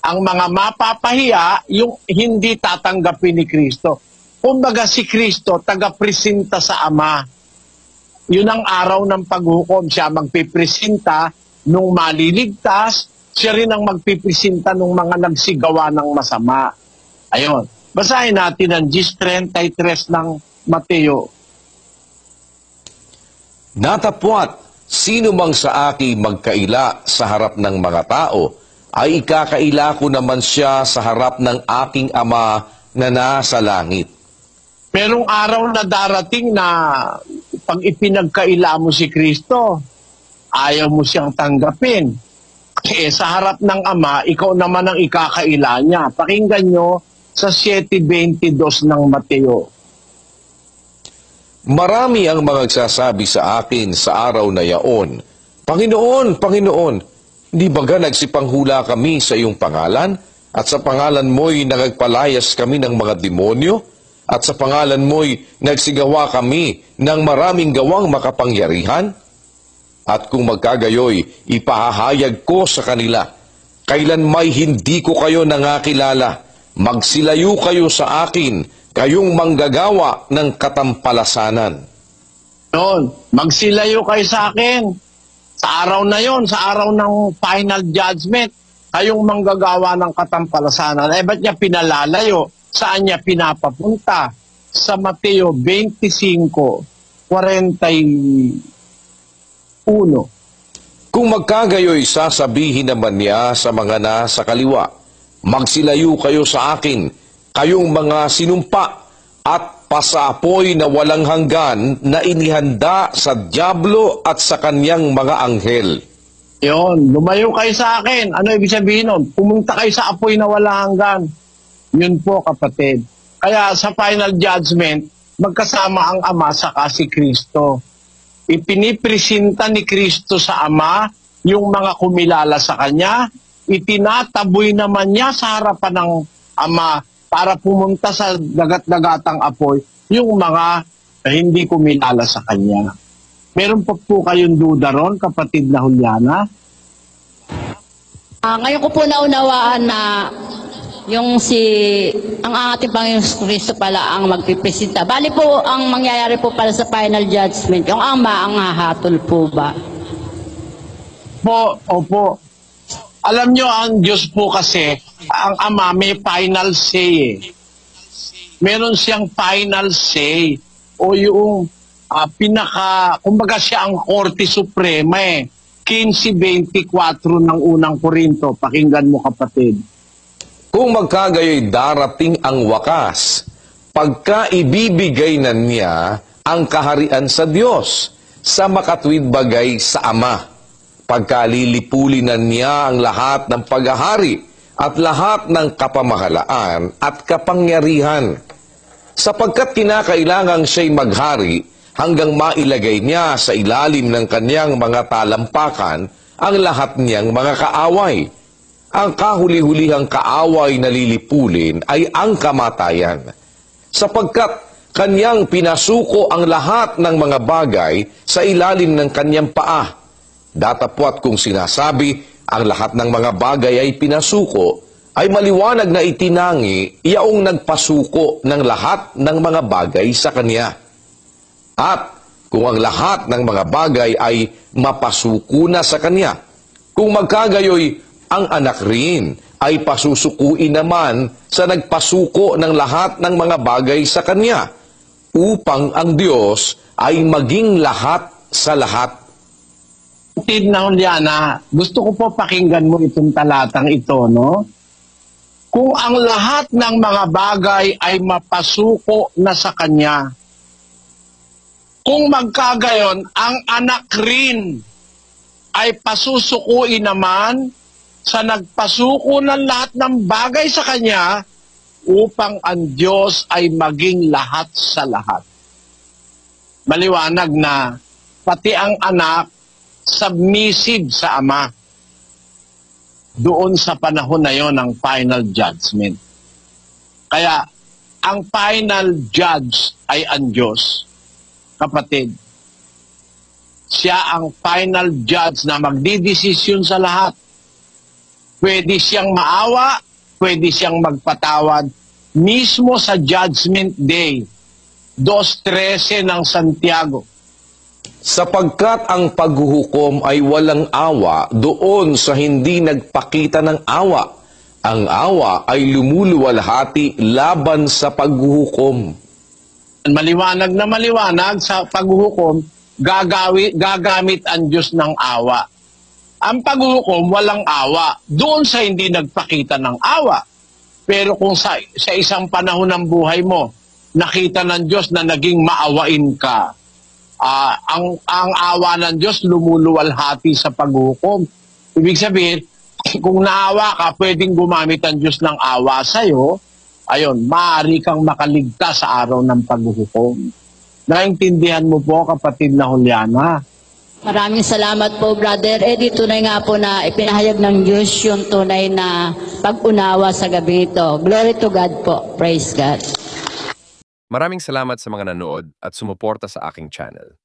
Ang mga mapapahiya, yung hindi tatanggapin ni Kristo. Kumbaga si Kristo, taga-presenta sa Ama. Yun ang araw ng paghukom. Siya magpipresenta nung maliligtas, siya rin ang magpipresenta ng mga nagsigawa ng masama. Ayun. Basahin natin ang 10:33 ng Mateo. Natapwat, sino mang sa akin magkaila sa harap ng mga tao, ay ikakaila ko naman siya sa harap ng aking Ama na nasa langit. Merong araw na darating na pag ipinagkaila mo si Kristo, ayaw mo siyang tanggapin. Sa harap ng Ama, ikaw naman ang ikakaila niya. Pakinggan nyo sa 7:22 ng Mateo. Marami ang magsasabi sa akin sa araw na yaon, Panginoon, Panginoon, hindi baga nagsipanghula kami sa iyong pangalan? At sa pangalan mo'y nagpalayas kami ng mga demonyo? At sa pangalan mo'y nagsigawa kami ng maraming gawang makapangyarihan? At kung magkagayoy, ipahahayag ko sa kanila, kailan may hindi ko kayo nangakilala, magsilayo kayo sa akin, kayong manggagawa ng katampalasanan. Noon, magsilayo kayo sa akin. Sa araw na yon, sa araw ng final judgment, kayong manggagawa ng katampalasanan. Ba't niya pinalalayo? Saan niya pinapapunta? Sa Mateo 25:41. Kung magkagayoy, sasabihin naman niya sa mga nasa kaliwa, magsilayo kayo sa akin, kayong mga sinumpa at pasapoy na walang hanggan na inihanda sa dyablo at sa kanyang mga anghel. Yon, lumayo kayo sa akin. Ano ibig sabihin nun? Pumunta kayo sa apoy na walang hanggan. Yun po, kapatid. Kaya sa final judgment, magkasama ang Ama saka si Kristo. Ipinipresenta ni Kristo sa Ama yung mga kumilala sa Kanya, itinataboy naman niya sa harapan ng Ama para pumunta sa dagat-dagatang apoy yung mga hindi kumilala sa Kanya. Meron pa po kayong duda ron, kapatid na Juliana? Ngayon ko po naunawaan na yung ang ating Panginoon Kristo pala ang magpipresenta. Bali po, ang mangyayari po pala sa final judgment, yung Ama ang hahatol po ba? Opo. Alam nyo, ang Diyos po kasi, ang Ama may final say. Meron siyang final say. O yung kumbaga siya ang Korte Suprema 15:24 ng unang Korinto. Pakinggan mo, kapatid. Kung magkagayoy darating ang wakas, pagka ibibigay na niya ang kaharian sa Diyos, sa makatwid bagay sa Ama, pagka lilipulin na niya ang lahat ng paghahari at lahat ng kapamahalaan at kapangyarihan, sapagkat kinakailangang siya'y maghari hanggang mailagay niya sa ilalim ng kanyang mga talampakan ang lahat niyang mga kaaway. Ang kahuli-hulihang kaaway na lilipulin ay ang kamatayan, sapagkat kanyang pinasuko ang lahat ng mga bagay sa ilalim ng kanyang paa. Datapwat kung sinasabi ang lahat ng mga bagay ay pinasuko, ay maliwanag na itinangi iyaong nagpasuko ng lahat ng mga bagay sa kanya. At kung ang lahat ng mga bagay ay mapasuko na sa kanya, kung magkagayoy, ang anak rin ay pasusukuin naman sa nagpasuko ng lahat ng mga bagay sa kanya, upang ang Diyos ay maging lahat sa lahat. Kapatid na Juliana, gusto ko po pakinggan mo itong talatang ito, no? Kung ang lahat ng mga bagay ay mapasuko na sa Kanya, kung magkagayon, ang anak rin ay pasusukuin naman sa nagpasuko ng lahat ng bagay sa Kanya, upang ang Diyos ay maging lahat sa lahat. Maliwanag na pati ang anak submissive sa Ama doon sa panahon na yon ng final judgment. Kaya ang final judge ay ang Diyos, kapatid. Siya ang final judge na magdidesisyon sa lahat. Pwede siyang maawa, pwede siyang magpatawad. Mismo sa Judgment Day, 2:13 ng Santiago, Sapagkat ang paghuhukom ay walang awa doon sa hindi nagpakita ng awa. Ang awa ay lumuluwalhati laban sa paghuhukom. Maliwanag na maliwanag sa paghuhukom, gagamit ang Diyos ng awa. Ang paghuhukom walang awa doon sa hindi nagpakita ng awa. Pero kung sa isang panahon ng buhay mo, nakita ng Diyos na naging maawain ka, ang awa ng Diyos lumuluwalhati sa paghuhukom. Ibig sabihin, kung naawa ka, pwedeng gumamit ang Diyos ng awa sa'yo, ayun, maaari kang makaligtas sa araw ng paghuhukom. Naintindihan mo po, kapatid na Juliana? Maraming salamat po, Brother Eddie. Tunay nga po na ipinahayag ng Diyos yung tunay na pag-unawa sa gabi ito. Glory to God po. Praise God. Maraming salamat sa mga nanood at sumuporta sa aking channel.